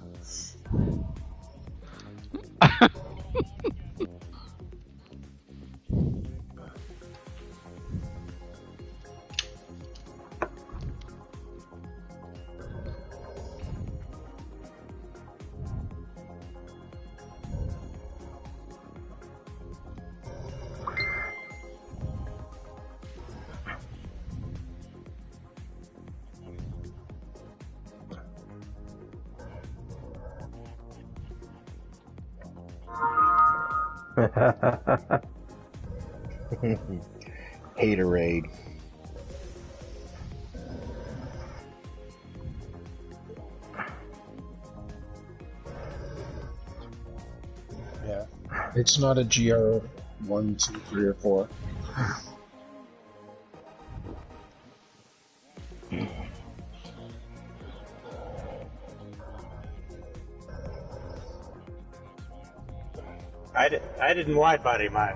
Haterade. Yeah. It's not a GR 1, 2, 3, or 4. I didn't wide body mine.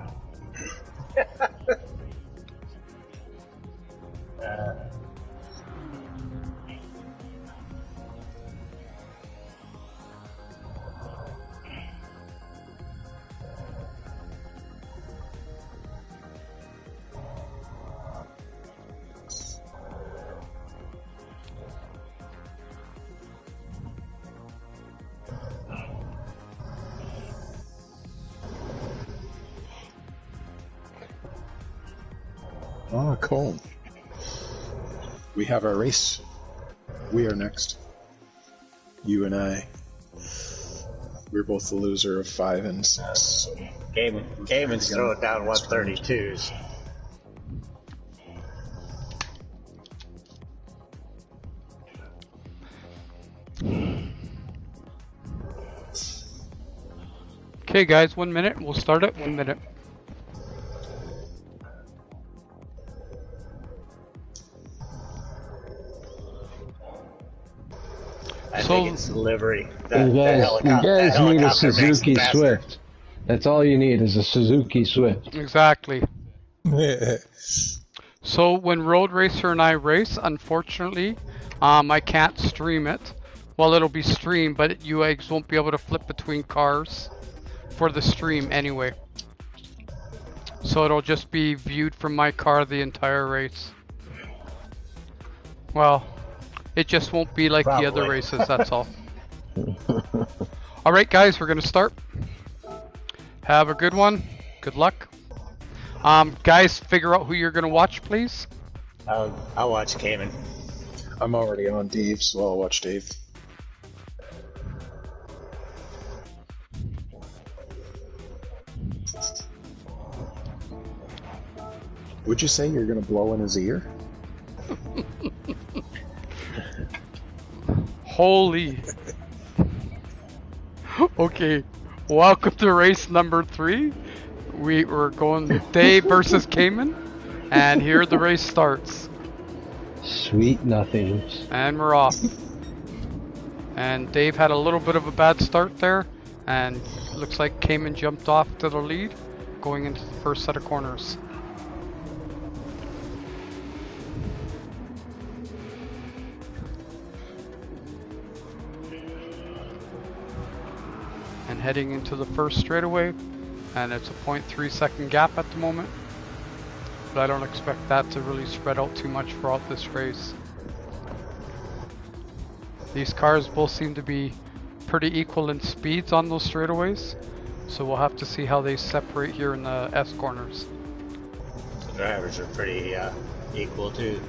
Oh, cool. We have our race. We are next. You and I. We're both the loser of 5 and 6. So Cayman's throwing down 132s. Okay, guys, 1 minute. We'll start it. 1 minute. I think it's the livery. The You guys need a helicopter makes it Suzuki faster. Swift. That's all you need is a Suzuki Swift. Exactly. So when Road Racer and I race, unfortunately, I can't stream it. Well, it'll be streamed, but you eggs won't be able to flip between cars for the stream anyway. So it'll just be viewed from my car the entire race. Well, it just won't be like the other Probably. races, that's all. Alright guys, we're gonna start. Have a good one. Good luck. Guys, figure out who you're gonna watch, please. I'll watch Cayman. I'm already on Dave, so I'll watch Dave. Would you say you're gonna blow in his ear? Holy. Okay, welcome to race number 3. We're going Dave versus Cayman, and here the race starts. Sweet nothings. And we're off. And Dave had a little bit of a bad start there, and looks like Cayman jumped off to the lead, going into the first set of corners. And heading into the first straightaway, and it's a 0.3 second gap at the moment, but I don't expect that to really spread out too much throughout this race. These cars both seem to be pretty equal in speeds on those straightaways, so we'll have to see how they separate here in the S corners. The drivers are pretty equal too.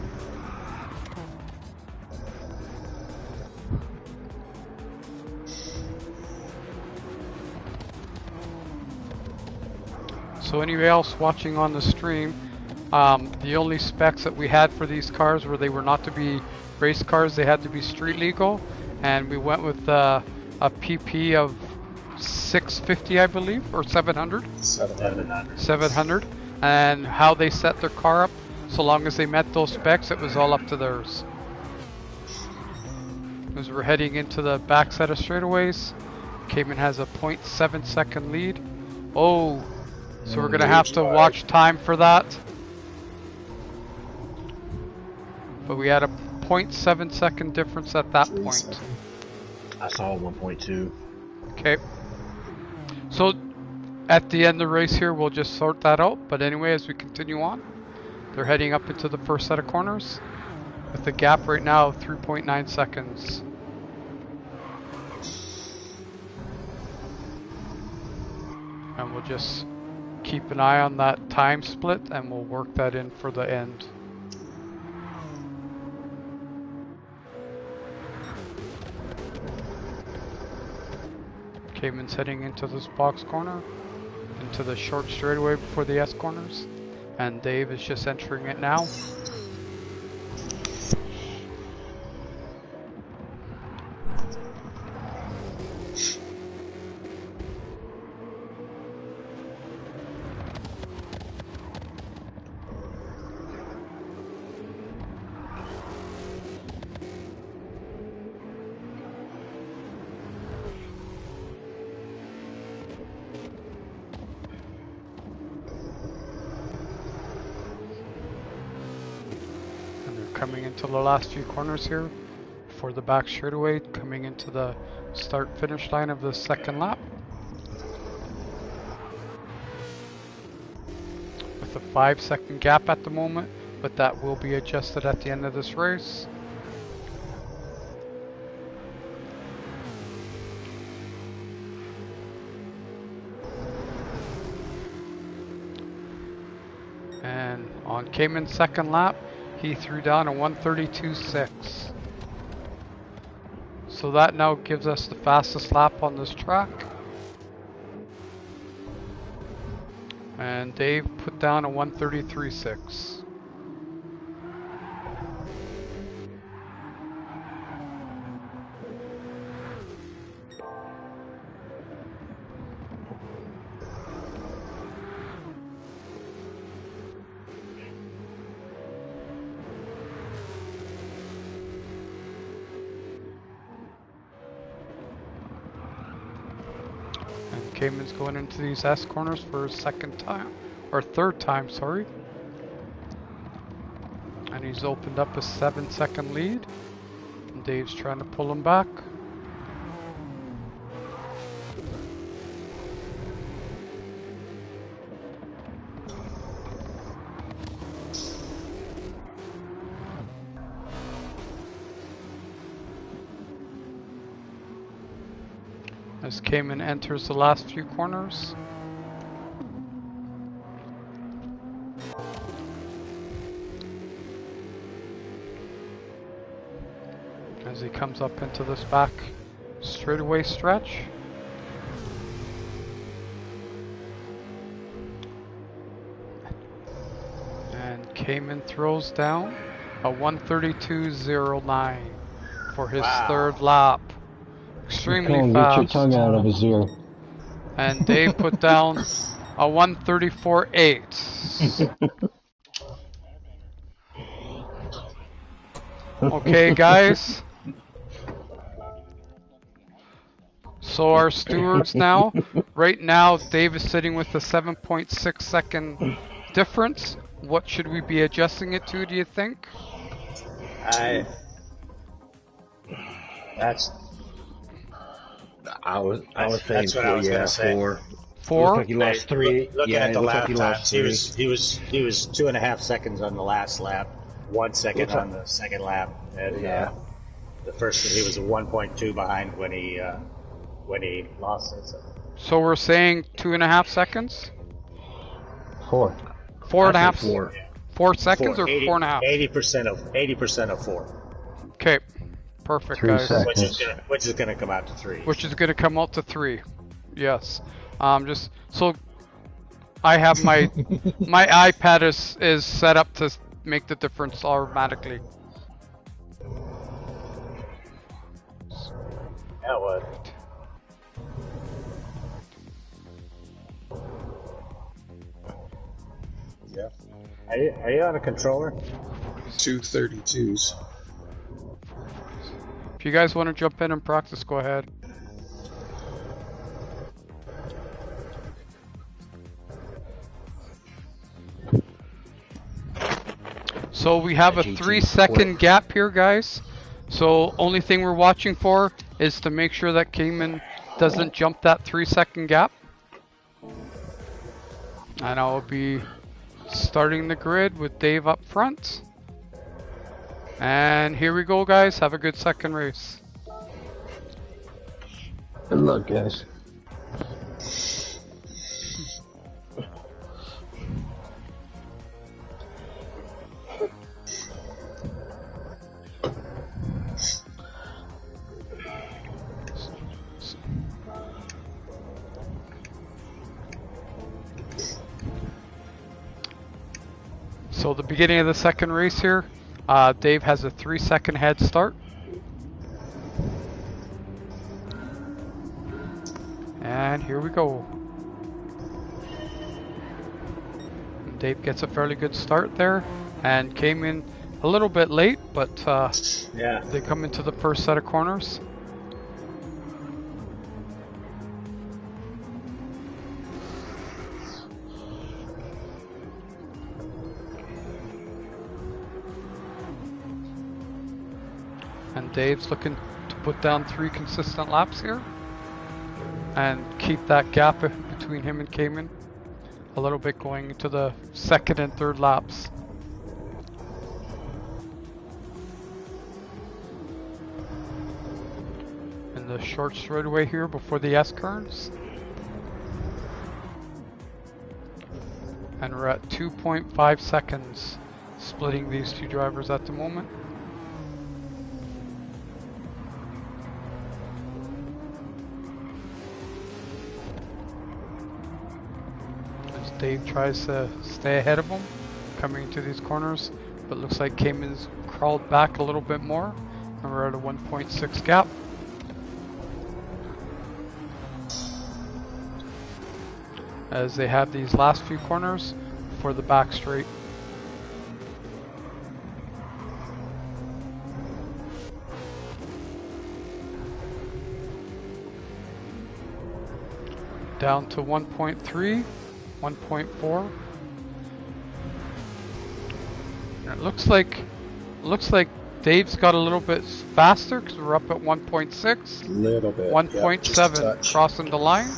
So anybody else watching on the stream, the only specs that we had for these cars were they were not to be race cars, they had to be street legal, and we went with a PP of 650, I believe, or 700? 700. And how they set their car up, so long as they met those specs, it was all up to theirs. As we're heading into the back set of straightaways, Cayman has a 0.7 second lead. Oh, so we're gonna have to watch time for that. But we had a 0.7 second difference at that point. I saw 1.2. Okay. So at the end of the race here, we'll just sort that out. But anyway, as we continue on, they're heading up into the first set of corners with the gap right now of 3.9 seconds. And we'll just keep an eye on that time split and we'll work that in for the end. Cayman's heading into this box corner, into the short straightaway before the S corners, and Dave is just entering it now. Coming into the last few corners here for the back straightaway, coming into the start finish line of the second lap with a 5-second gap at the moment, but that will be adjusted at the end of this race. on Cayman's second lap, he threw down a 132.6. So that now gives us the fastest lap on this track. And Dave put down a 133.6. Cayman's going into these S corners for his second time, or third time, sorry. And he's opened up a 7-second lead. And Dave's trying to pull him back. As Cayman enters the last few corners. As he comes up into this back straightaway stretch. And Cayman throws down a 132.09 for his third lap. Extremely fast. Get your tongue out of his ear. And Dave put down a 134.8. Okay, guys. So our stewards now, right now, Dave is sitting with a 7.6 second difference. What should we be adjusting it to, do you think? I was saying that's what I was gonna say. 4. 4? Looks like he lost 3. Looking yeah, at the it looks lap like he times, lost he 3. was 2.5 seconds on the last lap, 1 second Looks on the second lap, and Yeah. the first he was a 1.2 behind when he lost it. So we're saying 2.5 seconds? 4. 4.5? 4. 4 seconds or 4.5? 80% of 4, Okay, perfect, 3 guys. seconds. which is gonna come out to 3. Which is going to come out to 3. Yes. Just so I have my my iPad is set up to make the difference automatically. Yeah, what? Yeah. Are you on a controller? 232s. If you guys want to jump in and practice, go ahead. So we have a 3-second gap here, guys. So only thing we're watching for is to make sure that Cayman doesn't jump that 3-second gap. And I'll be starting the grid with Dave up front. And here we go, guys. Have a good second race. Good luck, guys. So the beginning of the second race here, Dave has a 3-second head start. And here we go. Dave gets a fairly good start there and came in a little bit late, but Yeah. they come into the first set of corners. And Dave's looking to put down 3 consistent laps here and keep that gap between him and Cayman a little bit going into the second and third laps. In the short straightaway here before the S-curves. And And we're at 2.5 seconds splitting these two drivers at the moment. As Dave tries to stay ahead of him, coming into these corners, but looks like Cayman's crawled back a little bit more, and we're at a 1.6 gap. As they have these last few corners for the back straight. Down to 1.3, 1.4. And it looks like Dave's got a little bit faster because we're up at 1.6. Little bit. 1.7 yep, crossing the line.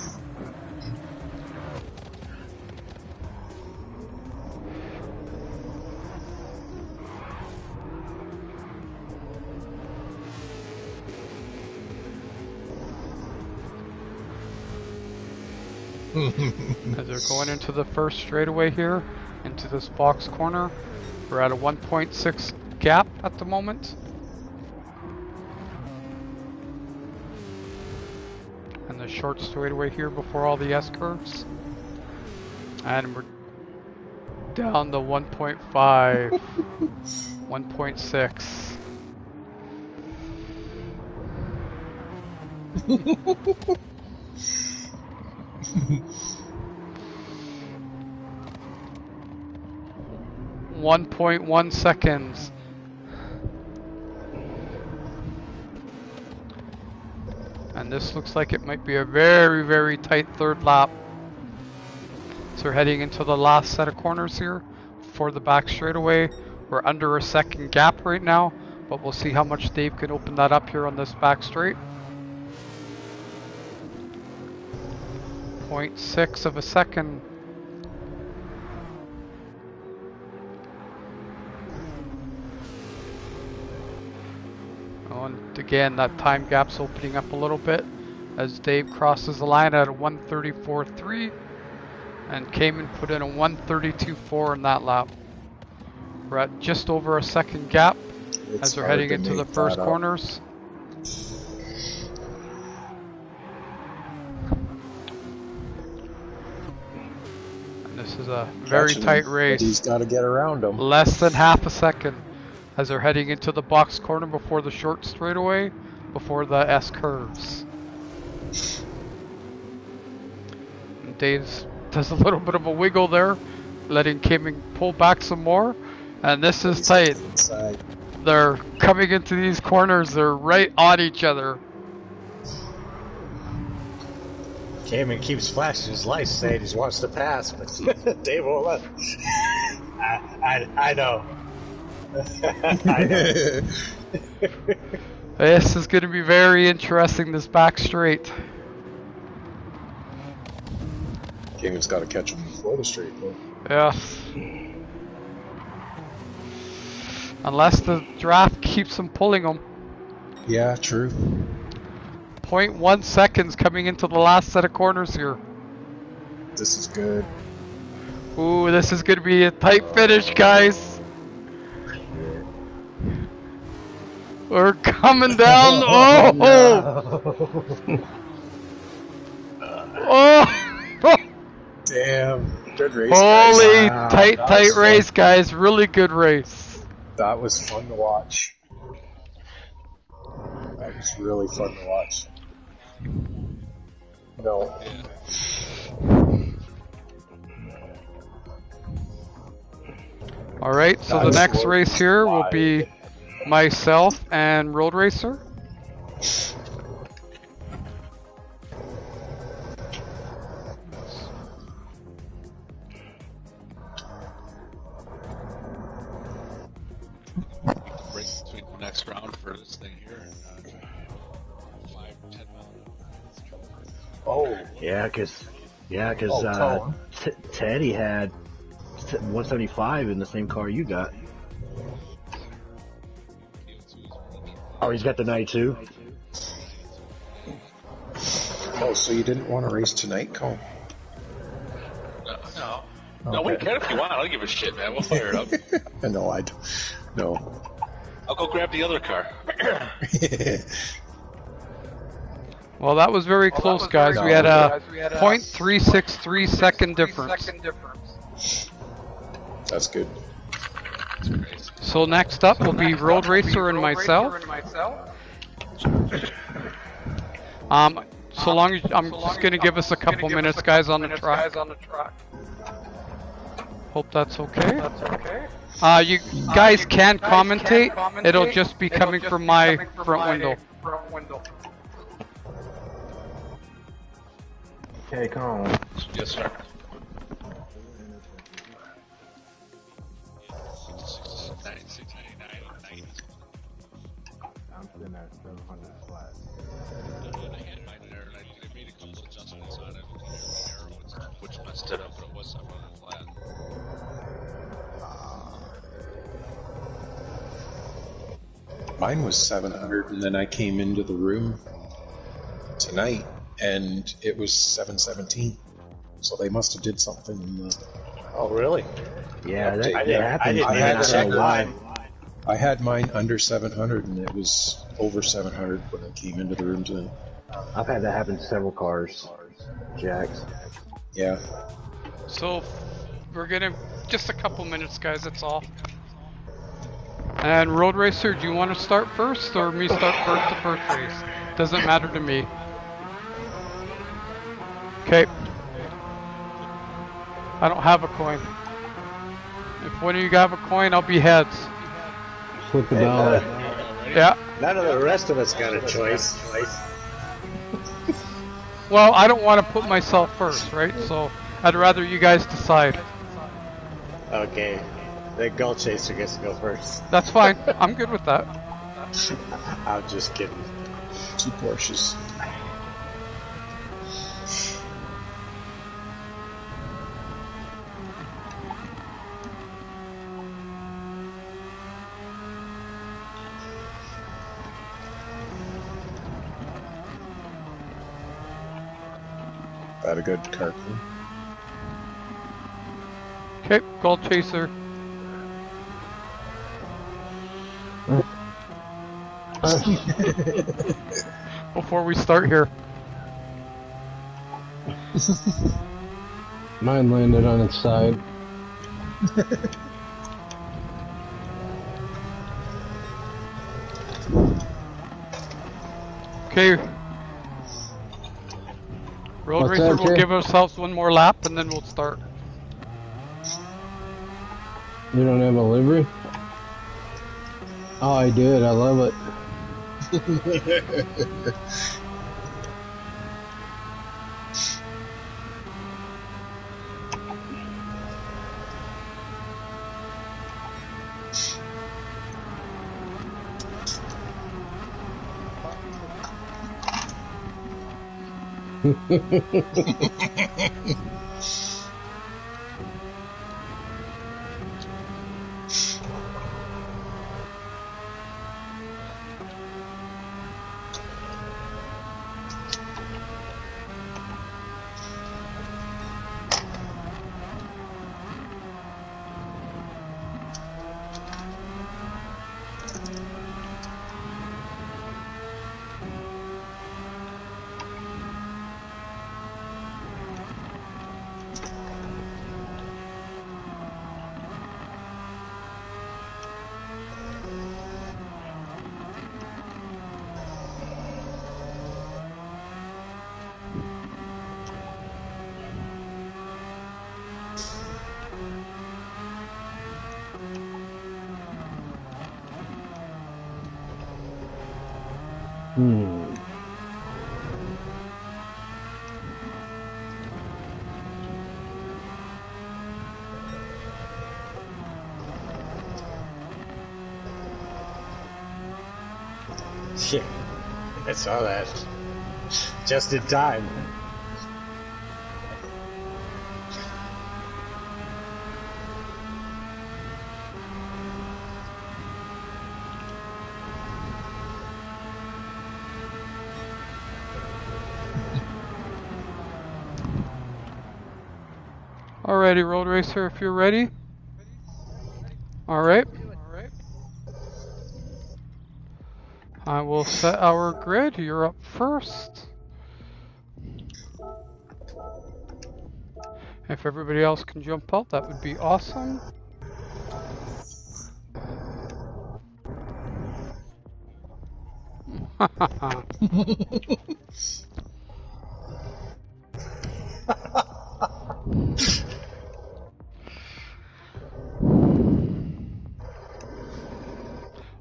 As they're going into the first straightaway here, into this box corner. We're at a 1.6 gap at the moment. And the short straightaway here before all the S-curves. And we're down to 1.5, 1.6. .1 seconds. And this looks like it might be a very, very tight third lap. So we're heading into the last set of corners here for the back straightaway. We're under a second gap right now, but we'll see how much Dave can open that up here on this back straight. 0.6 of a second. Oh, and again, that time gap's opening up a little bit as Dave crosses the line at a 1:34.3, and Cayman put in a 1:32.4 in that lap. We're at just over a second gap as we're heading into the first corners. And this is a very tight race. He's got to get around him. Less than half a second as they're heading into the box corner before the short straightaway, before the S curves. And Dave does a little bit of a wiggle there, letting Cayman pull back some more. And this is tight. They're coming into these corners, they're right on each other. Cayman keeps flashing his lights saying he wants to pass, but Dave won't let him. I know. I know. This is going to be very interesting, this back straight. Cayman's got to catch him before the straight, though. Yes. Unless the draft keeps him pulling him. Yeah, true. 0.1 seconds coming into the last set of corners here. This is good. Ooh, this is going to be a tight finish, guys. We're coming down. Oh! Oh! Damn. Good race, Holy guys. tight race, guys. Really good race. That was fun to watch. That was really fun to watch. No. Alright, so the next race here will be myself and Road Racer. Break between the next round for this thing here. 5 or 10 miles. Oh. Yeah, because Colin. Teddy had 175 in the same car you got. Oh, he's got the 92. Oh, so you didn't want to race tonight, Colin? No. No, we can if you want. I don't give a shit, man. We'll fire it up. No, I don't. No. I'll go grab the other car. Well, that was very close, guys. We had a 0.363 second difference. That's good. That's crazy. So next up will be Road Racer and myself. So long as I'm just gonna give us a couple minutes, guys, on the track. Hope that's okay. You guys can commentate. It'll just be coming from my front window. Okay, come on. Yes, sir. 699, 90. I'm sitting at 700 flat. I had mine there, and I made a couple adjustments on it. Which messed it up, but it was 700 flat. Mine was 700, and then I came into the room tonight, and it was 717. So they must have did something in the... Oh, really? Yeah, that, I that happened. didn't I even had check mine. I had mine under 700, and it was over 700 when I came into the room tonight. I've had that happen to several cars. Jacks. Yeah. So we're gonna just a couple minutes, guys. That's all. And Road Racer, do you want to start first, or me start first the first race? Doesn't matter to me. Okay. I don't have a coin. If one of you have a coin, I'll be heads. Flip the dollar. Yeah. None of the rest of us got a choice. Well, I don't want to put myself first, right? So I'd rather you guys decide. Okay. The Gull Chaser gets to go first. That's fine. I'm good with that. I'm just kidding. 2 Porsches. That a good car clue. Okay, Gull Chaser. Before we start here. Mine landed on its side. Okay. Road What's Racer, that, we'll Jay? give ourselves one more lap and then we'll start. You don't have a livery? Oh, I did. I love it. Yeah, I saw that. Just in time. Alrighty, Road Racer, if you're ready. Alright. I will set our grid. You're up first. If everybody else can jump out, that would be awesome.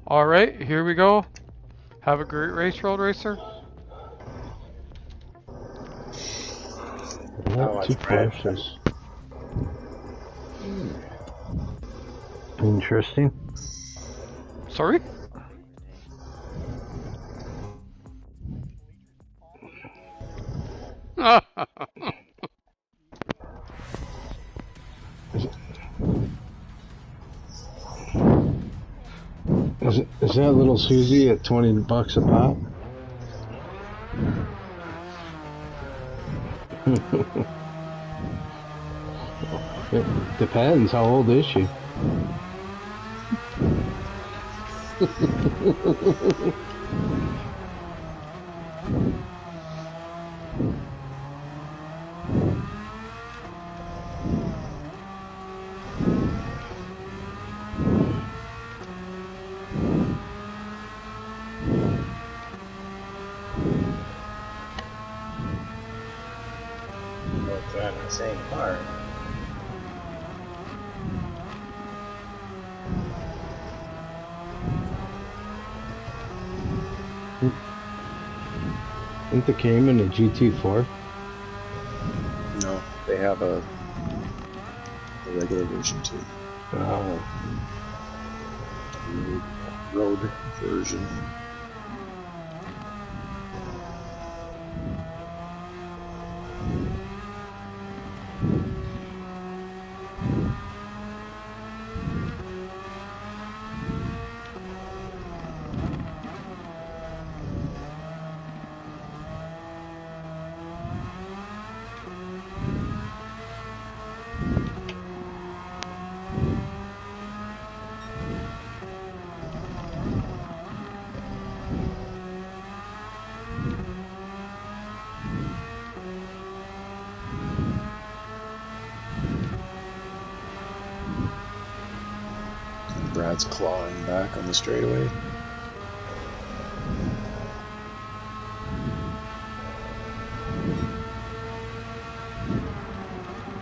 Alright, here we go. Have a great race, Road Racer. Not two flashes. Interesting. Sorry? Is that little Susie at $20 a pop? It depends. How old is she? Both driving the same car. Isn't the Cayman a GT4? No, they have a regular version too. Oh. Road version. Brad's clawing back on the straightaway.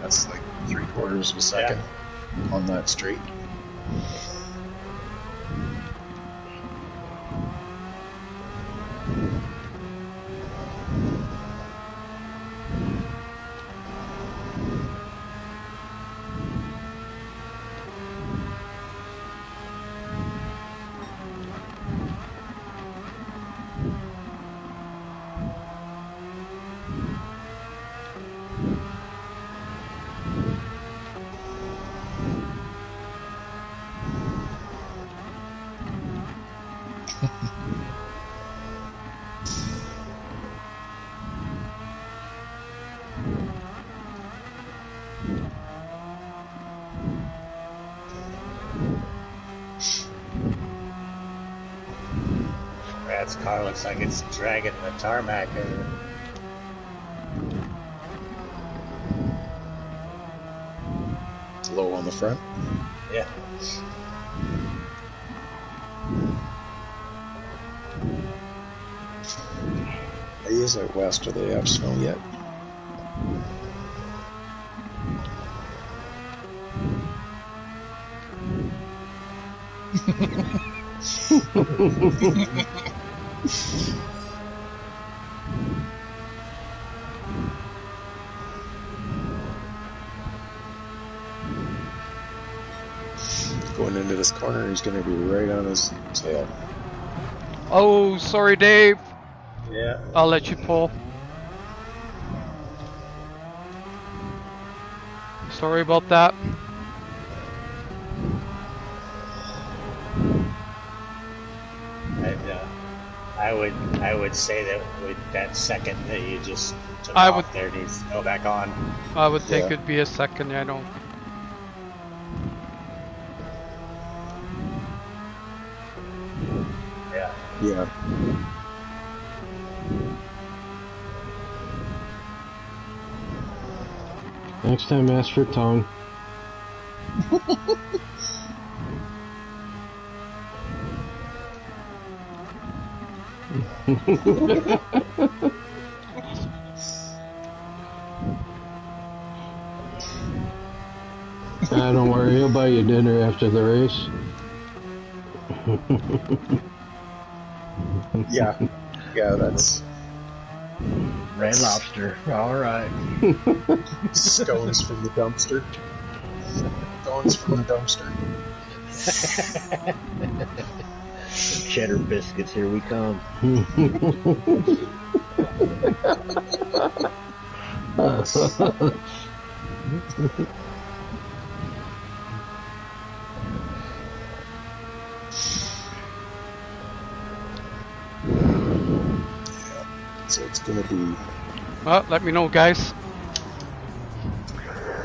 That's like 3/4 of a second on that straight. Brad's car looks like it's dragging the tarmac. It's low on the front. Yeah. Are you out west? Do they have snow yet? Going into this corner, he's going to be right on his tail. Oh, sorry, Dave. Yeah. I'll let you pull. Sorry about that. I would say that with that second that you just took I off would- there needs to go back on. I would think Yeah. it'd be a second. I don't. Yeah. Yeah. Next time, ask for tongue. Don't worry, he'll buy you dinner after the race. Yeah. Yeah, that's Red Lobster. All right. stones from the dumpster. Stones from the dumpster. Cheddar biscuits. Here we come. So it's gonna be, Well, let me know, guys.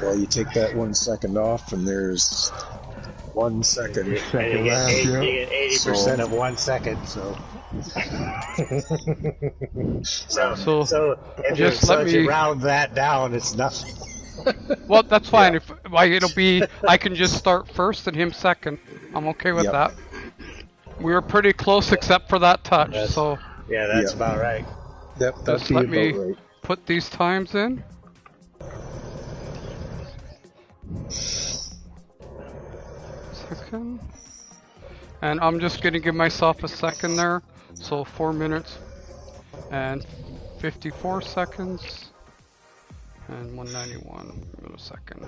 well, you take that 1 second off, and there's 1 second. And you Second get, round, yeah. 80% of 1 second, so. so if, just so let if you me- round that down, it's nothing. Well, that's fine. If like, it'll be, I can just start first and him second. I'm okay with Yep. that. We were pretty close except for that touch. That's- So Yeah, that's Yeah. about right. That'd just be let about me right. put these times in. Second. And I'm just gonna give myself a second there. So 4 minutes and 54 seconds and 191 millisecond.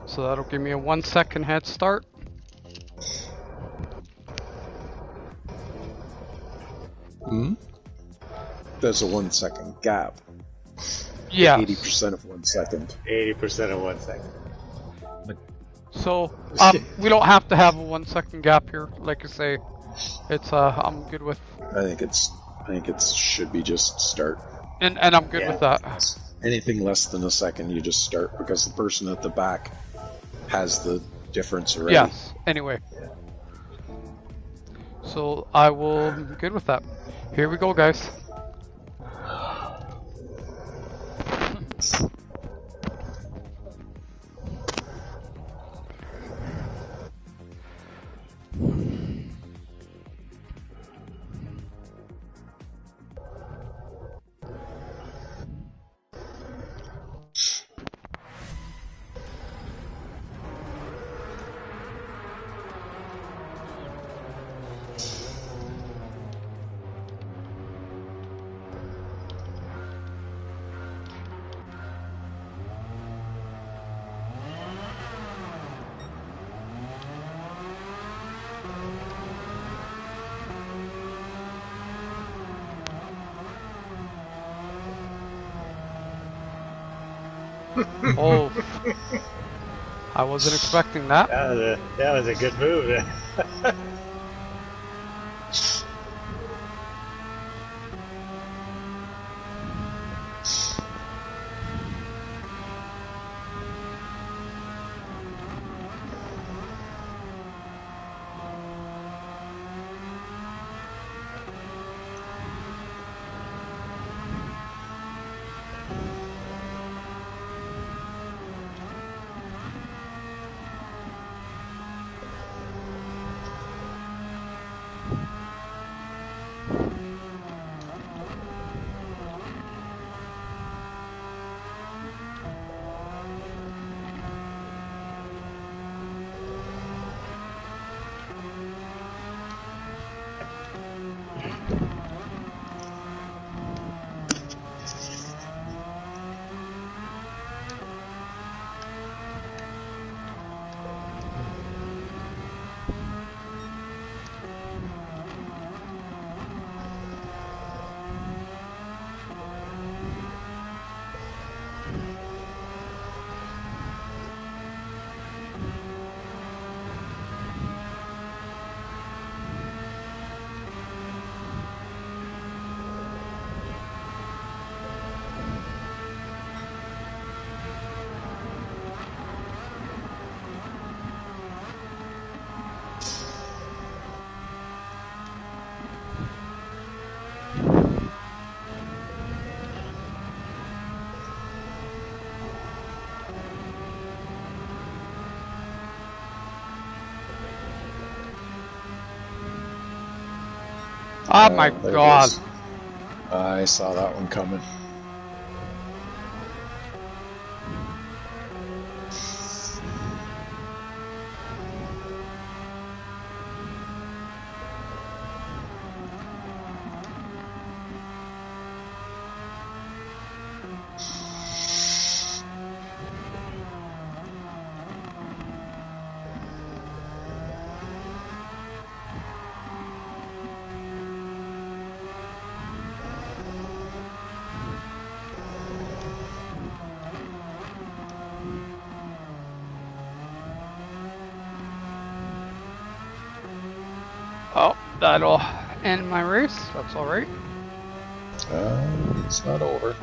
So that'll give me a 1 second head start. Hmm? There's a 1 second gap. Yeah. 80% of 1 second. 80% of 1 second. So we don't have to have a 1 second gap here. Like I say, it's I'm good with, I think it should be just start. and I'm good Yeah. with that. Anything less than a second, you just start, because the person at the back has the difference already. Yes. Anyway. So I will be good with that. Here we go, guys. Oh, I wasn't expecting that. That was a good move. Oh my There it god. is. I saw that one coming. Oh, that'll end my race. That's alright. It's not over.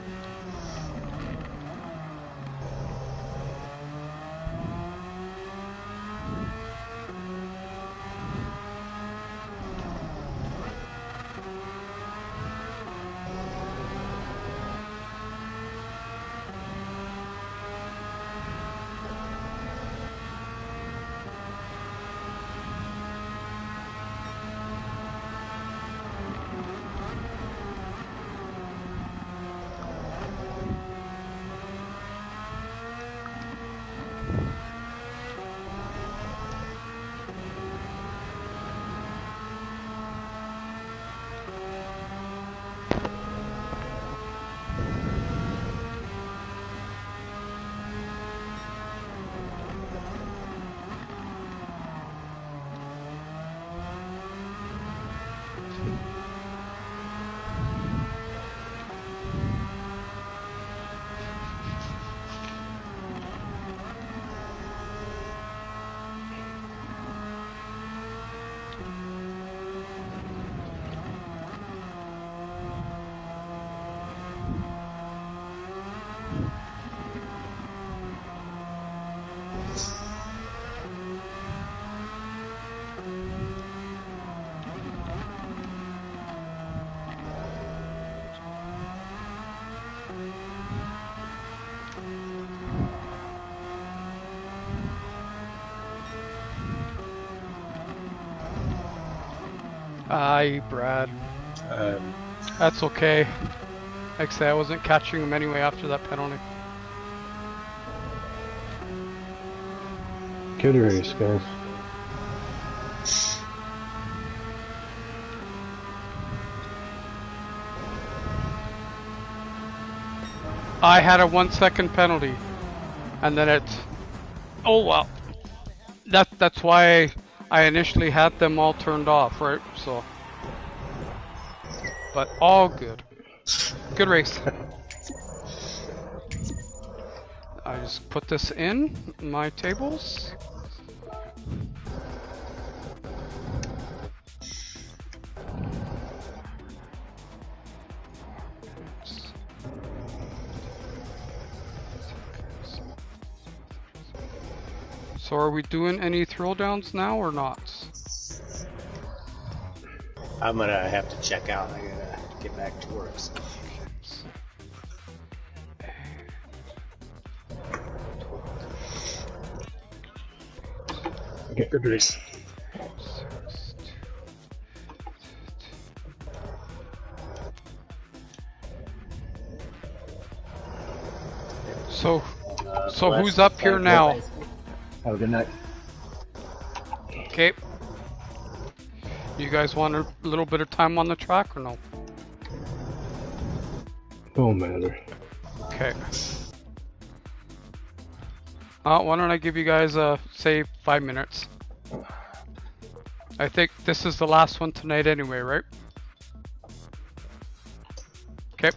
Aye, Brad. That's okay. Like I say, I wasn't catching him anyway after that penalty. Good race, guys. I had a 1 second penalty, and then it. Oh well. That's why I initially had them all turned off, right? So, but all good. Good race. I just put this in my tables. So are we doing any throwdowns now or not? I'm gonna have to check out. I gotta get back to work. So. Okay, good race. So who's up here now? Have a good night. Okay. You guys want a little bit of time on the track or no? Don't matter. Okay. Why don't I give you guys say 5 minutes? I think this is the last one tonight anyway, right? Okay.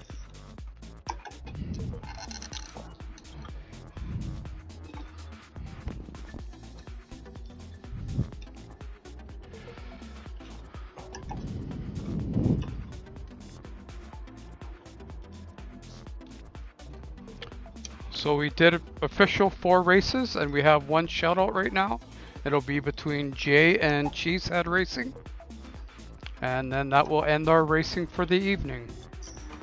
So we did official 4 races, and we have 1 shoutout right now. It'll be between Jay and Cheesehead Racing. And then that will end our racing for the evening.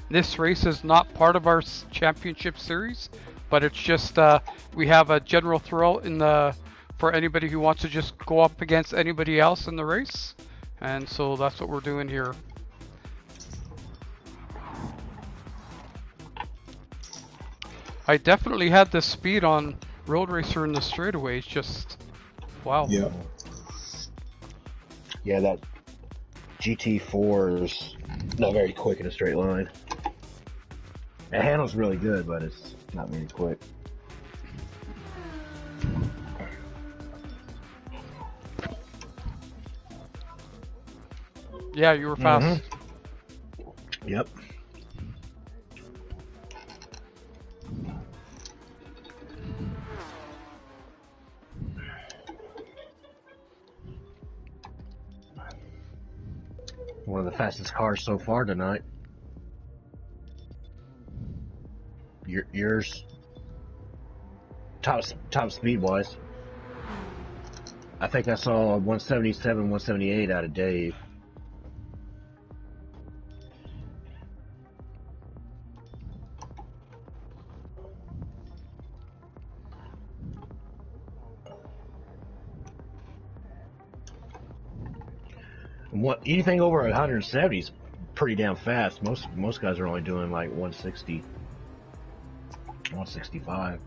This race is not part of our championship series, but it's just we have a general throw in the for anybody who wants to just go up against anybody else in the race. And so that's what we're doing here. I definitely had the speed on Road Racer in the straightaways. Just wow. Yeah. Yeah, that GT4 is not very quick in a straight line. It handles really good, but it's not very quick. Yeah, you were fast. Yep. One of the fastest cars so far tonight. Yours, top speed wise. I think I saw 177, 178 out of Dave. What anything over 170 is pretty damn fast. Most guys are only doing like 160, 165.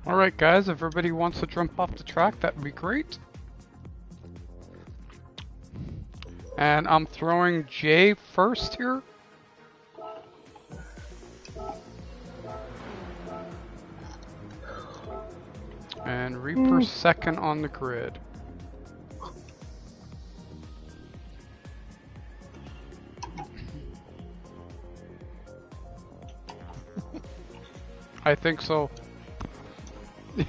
Alright guys, if everybody wants to jump off the track, that would be great. And I'm throwing Jay first here. And Reaper second on the grid. I think so.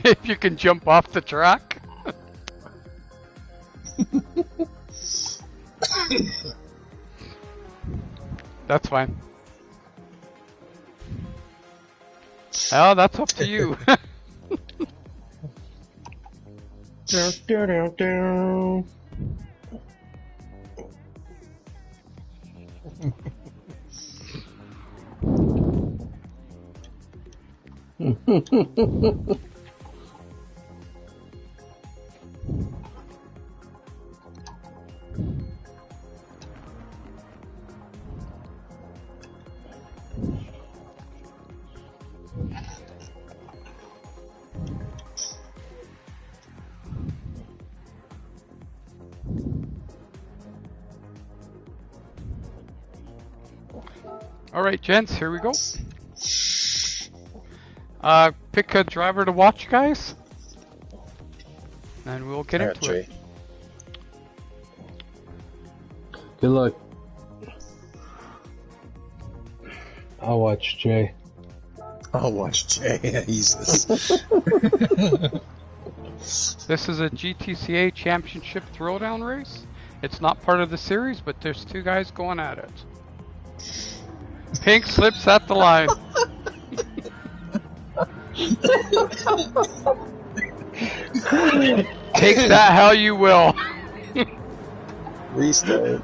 If you can jump off the track. That's fine. Oh, that's up to you. Alright, gents, here we go. Pick a driver to watch, guys. And we'll get into it. Good luck. I'll watch Jay. I'll watch Jay. He's this. This is a GTCA Championship Throwdown race. It's not part of the series, but there's two guys going at it. Pink slips at the line. Take that how you will. Restart.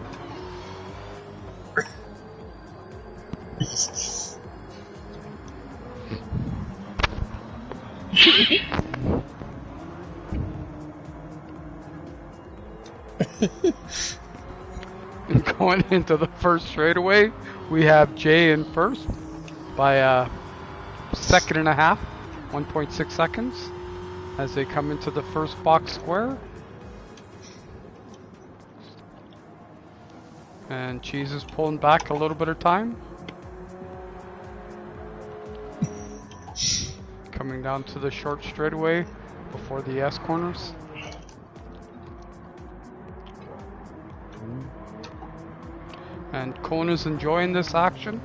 Going into the first straightaway, we have Jay in first by a second and a half, 1.6 seconds, as they come into the first box square. And Cheese is pulling back a little bit of time. Coming down to the short straightaway before the S corners. And Kona's enjoying this action.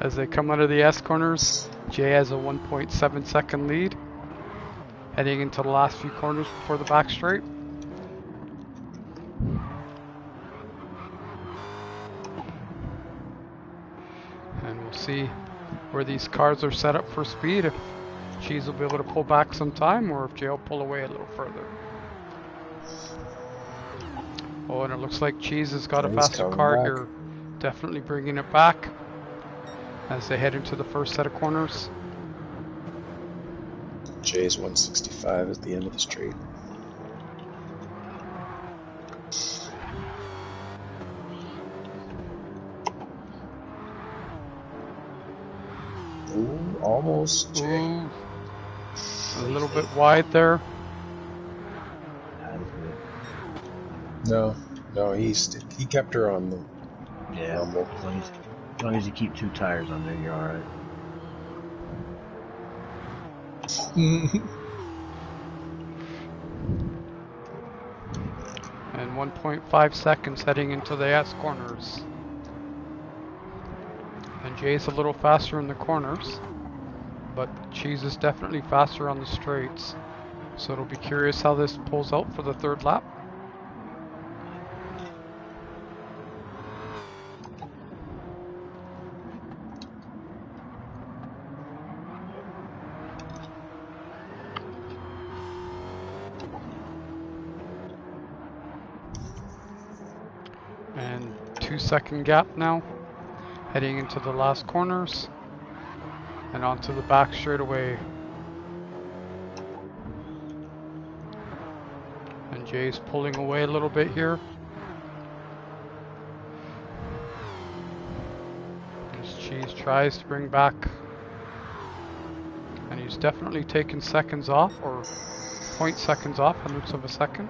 As they come out of the S corners, Jay has a 1.7 second lead, heading into the last few corners before the back straight. And we'll see where these cars are set up for speed, if Cheese will be able to pull back some time, or if Jay will pull away a little further. Oh, and it looks like Cheese has got a He's faster coming car back. here, definitely bringing it back as they head into the first set of corners. Jay's 165 at the end of the straight. Ooh, almost. Jay. Ooh, a little bit wide there. That is good. No, he kept her on the Yeah, rumble. as long as you keep 2 tires on there, you're alright. And 1.5 seconds heading into the S corners. And Jay's a little faster in the corners, but Cheese is definitely faster on the straights. So it'll be curious how this pulls out for the third lap. And 2-second gap now, heading into the last corners and onto the back straightaway. And Jay's pulling away a little bit here. As Cheese tries to bring back, and he's definitely taken seconds off, or 0.0 seconds off, hundredths of a second.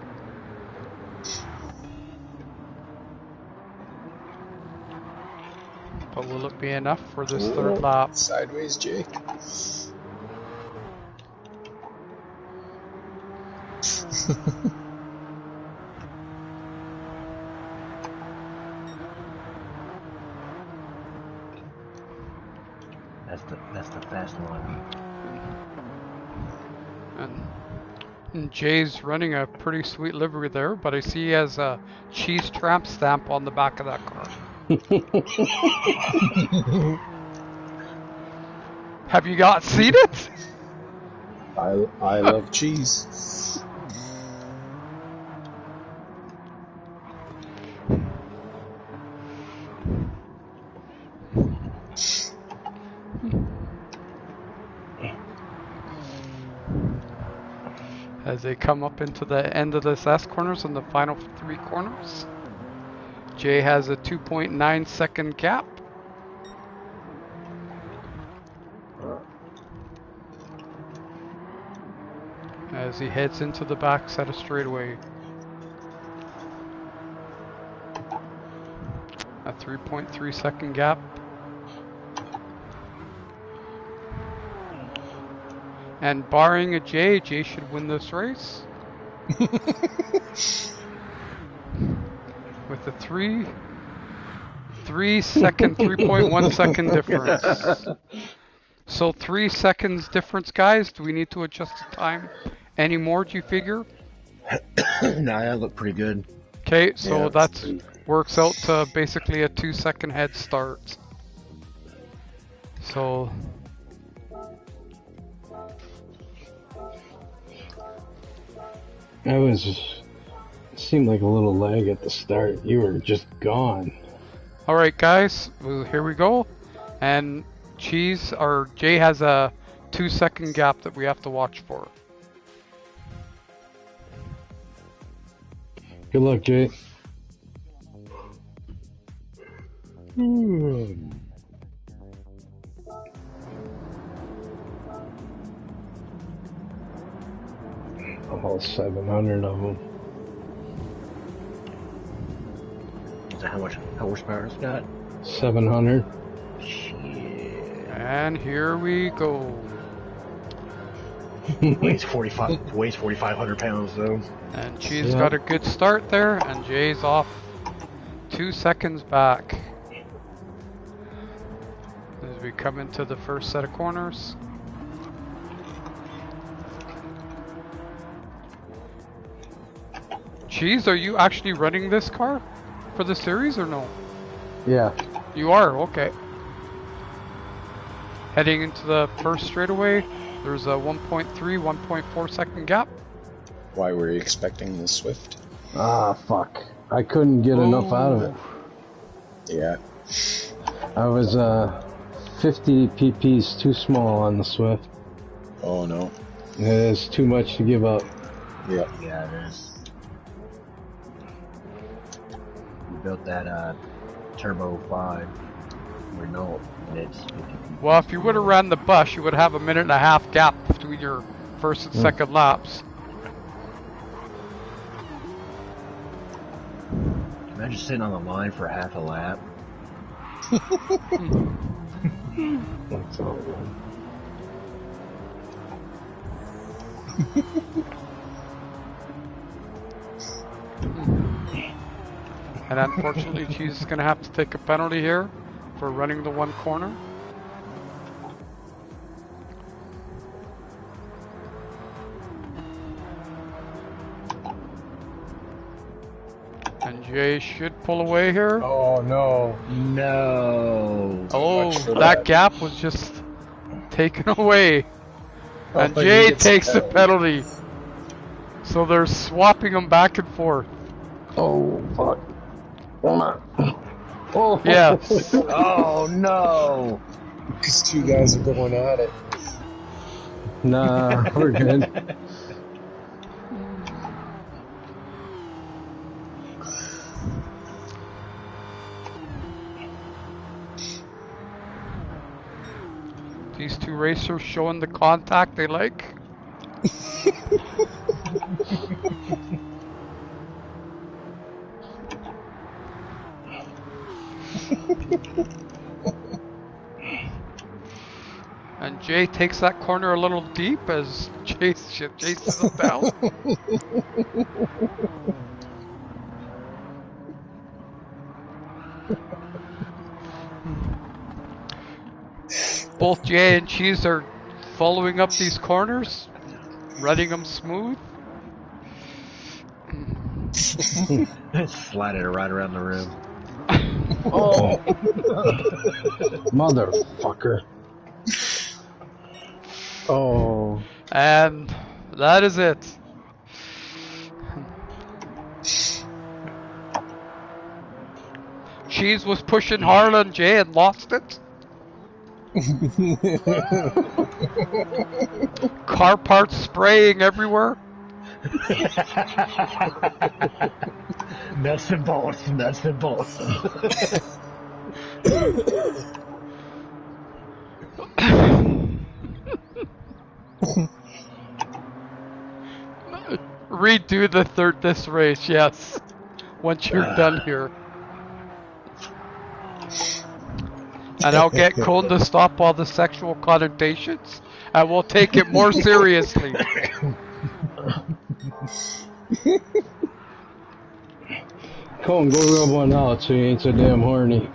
But will it be enough for this third lap? Sideways, Jay. That's the fast one. And Jay's running a pretty sweet livery there, but I see he has a Cheese tramp stamp on the back of that car. Have you not seen it? I love cheese. As they come up into the end of this S corners and the final 3 corners, Jay has a 2.9 second gap. As he heads into the back set of straightaway. A 3.3 second gap. And barring a Jay should win this race. With a 3.1 second difference. So 3 seconds difference, guys. Do we need to adjust the time any more, do you figure? Nah, that looked pretty good. Okay, so Yeah, that's works out to basically a 2-second head start. So Seemed like a little lag at the start. You were just gone. all right, guys, well, here we go. And Jay has a 2-second gap that we have to watch for. Good luck, Jay. All 700 of them. and how much horsepower it's got? 700. Shit. And here we go. Weighs 4,500 pounds though. And Cheese Yeah. got a good start there, and Jay's off 2 seconds back. As we come into the first set of corners. Cheese, are you actually running this car for the series or no? Yeah. You are, okay. Heading into the first straightaway, there's a 1.3, 1.4 second gap. Why were you expecting the Swift? Ah, fuck. I couldn't get enough out of it. Yeah. I was 50 pp's too small on the Swift. Oh no. It is too much to give up. Yeah. Yeah, it is. We built that Turbo 5 Renault, and it's 50 pp's. Well, if you would have ran the bus, you would have a 1.5 minute gap between your first and second laps. Imagine sitting on the line for half a lap. That's all. And unfortunately, she's going to have to take a penalty here for running the one corner. And Jay should pull away here. Oh no. No. Oh, much for that that. gap was just taken away. And Oh, he Jay gets takes the penalty. penalty. So they're swapping them back and forth. Oh, fuck. Oh, Yes. Oh no. These two guys are going at it. Nah, we're good. These two racers showing the contact they like. And Jay takes that corner a little deep as Chase chases him down. Both Jay and Cheese are following up these corners, running them smooth. Slide it right around the rim. Oh, motherfucker. Oh, And that is it. Cheese was pushing hard on Jay and lost it. Car parts spraying everywhere. Nuts and bolts, nuts and bolts. Redo this race, yes. Once you're done here. And I'll get Cone to stop all the sexual connotations, and we'll take it more seriously. Cone, go rub one out so you ain't so damn horny.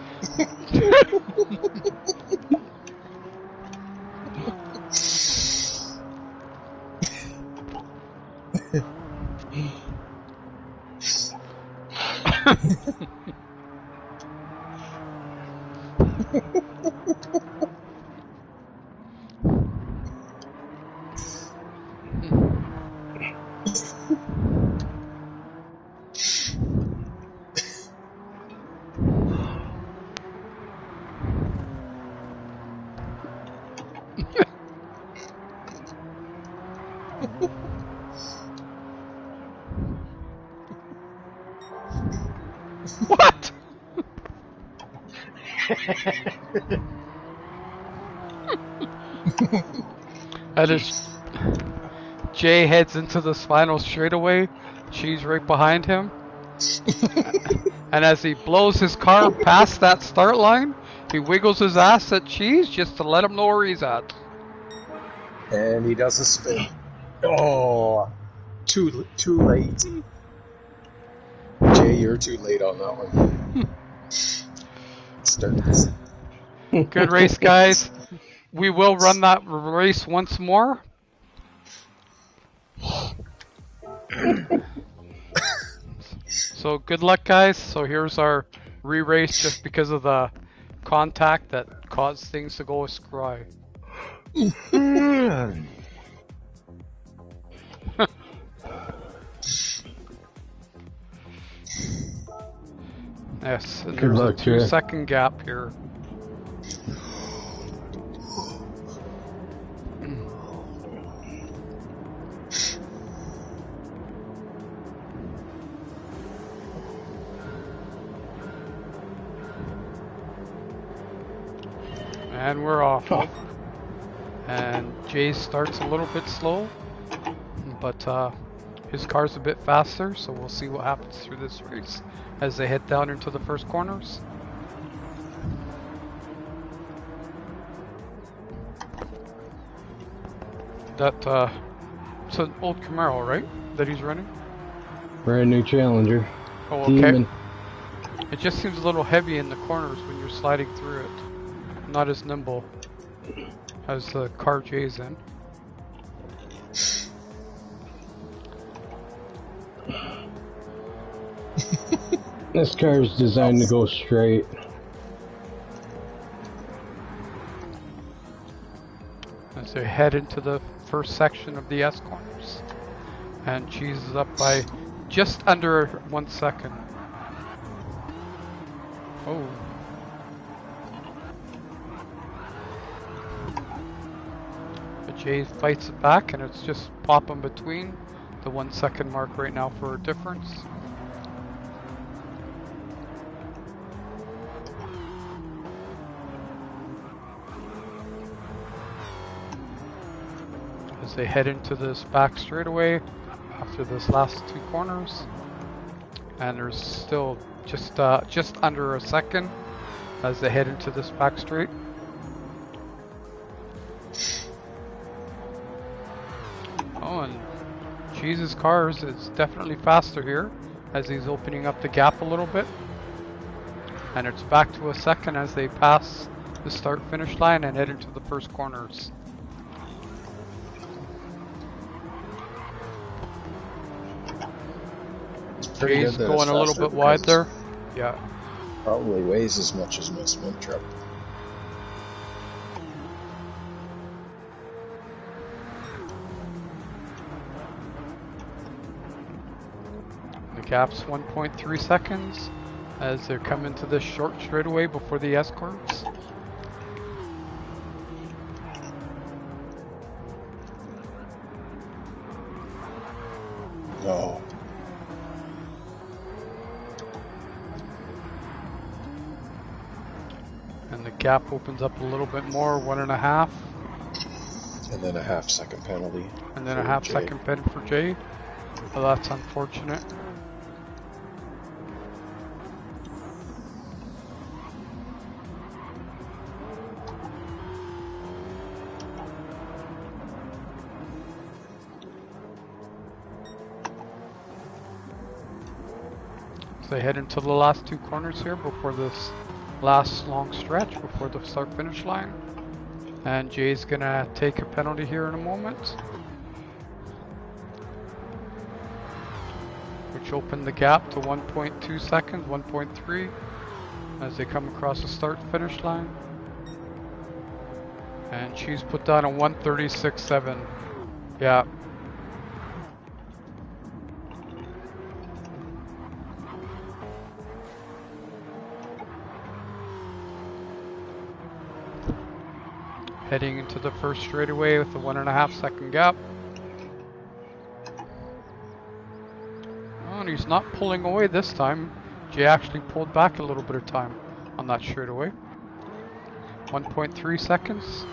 What? And as Jay heads into the final straightaway, she's right behind him. And as he blows his car past that start line, he wiggles his ass at Cheese just to let him know where he's at. And he does a spin. Oh, too late. Jay, you're too late on that one. Start this. Good race, guys. We will run that race once more. So good luck, guys. So here's our re-race just because of the contact that caused things to go awry. Yes, and Good there's luck, a Jay. 2-second gap here. And we're off. And Jay starts a little bit slow, but his car's a bit faster, so we'll see what happens through this race as they head down into the first corners. It's an old Camaro, right? That he's running? Brand new Challenger. Oh, okay. Demon. It just seems a little heavy in the corners when you're sliding through it. Not as nimble as the car Jay's in. This car is designed to go straight. As they head into the first section of the S corners. And Cheese is up by just under 1 second. Oh. But Jay fights it back, and it's just popping between the 1 second mark right now for a difference. As they head into this back straightaway after this last 2 corners, and there's still just under a second as they head into this back straight. Oh, and Cheese's cars is definitely faster here as he's opening up the gap a little bit, and it's back to a second as they pass the start finish line and head into the first corners. Pretty Jay's good that going it's a little faster bit wide because there. Yeah. Probably weighs as much as my cement truck. The gap's 1.3 seconds as they come into this short straightaway before the escorts. No. And the gap opens up a little bit more, 1.5. And then a half-second penalty. And then a for half-second pen for Jay. Well, that's unfortunate. So they head into the last 2 corners here before this last long stretch before the start finish line. And Jay's gonna take a penalty here in a moment, which opened the gap to 1.2 seconds, 1.3 as they come across the start finish line. And she's put down a 1:36.7. Yeah. Heading into the first straightaway with a 1.5 second gap. Oh, and he's not pulling away this time. Jay actually pulled back a little bit of time on that straightaway. 1.3 seconds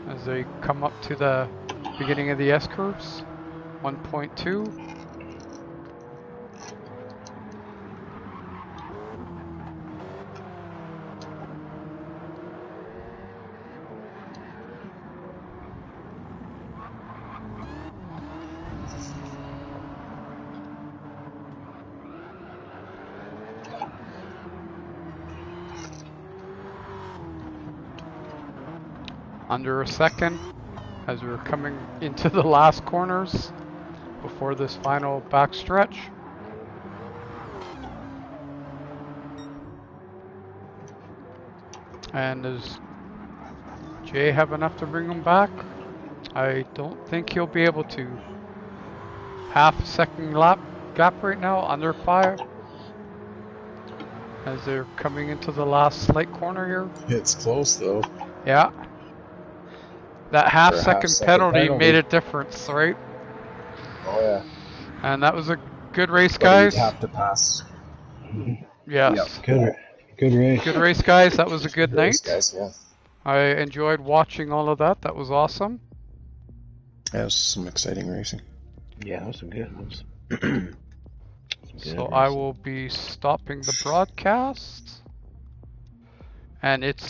as they come up to the beginning of the S-curves. 1.2. under a second as we were coming into the last corners before this final back stretch. And does Jay have enough to bring him back? I don't think he'll be able to. Half a second gap right now, under fire. As they're coming into the last slight corner here. It's close though. Yeah. That half For a second half-second penalty penalty. made a difference, right? Oh yeah. And that was a good race, But he'd guys. have to pass. Yes. Good race. Good race, guys. That was a good Race, night. guys. Yeah. I enjoyed watching all of that. That was awesome. That was some exciting racing. Yeah, that was some good ones. So I will be stopping the broadcast. And it's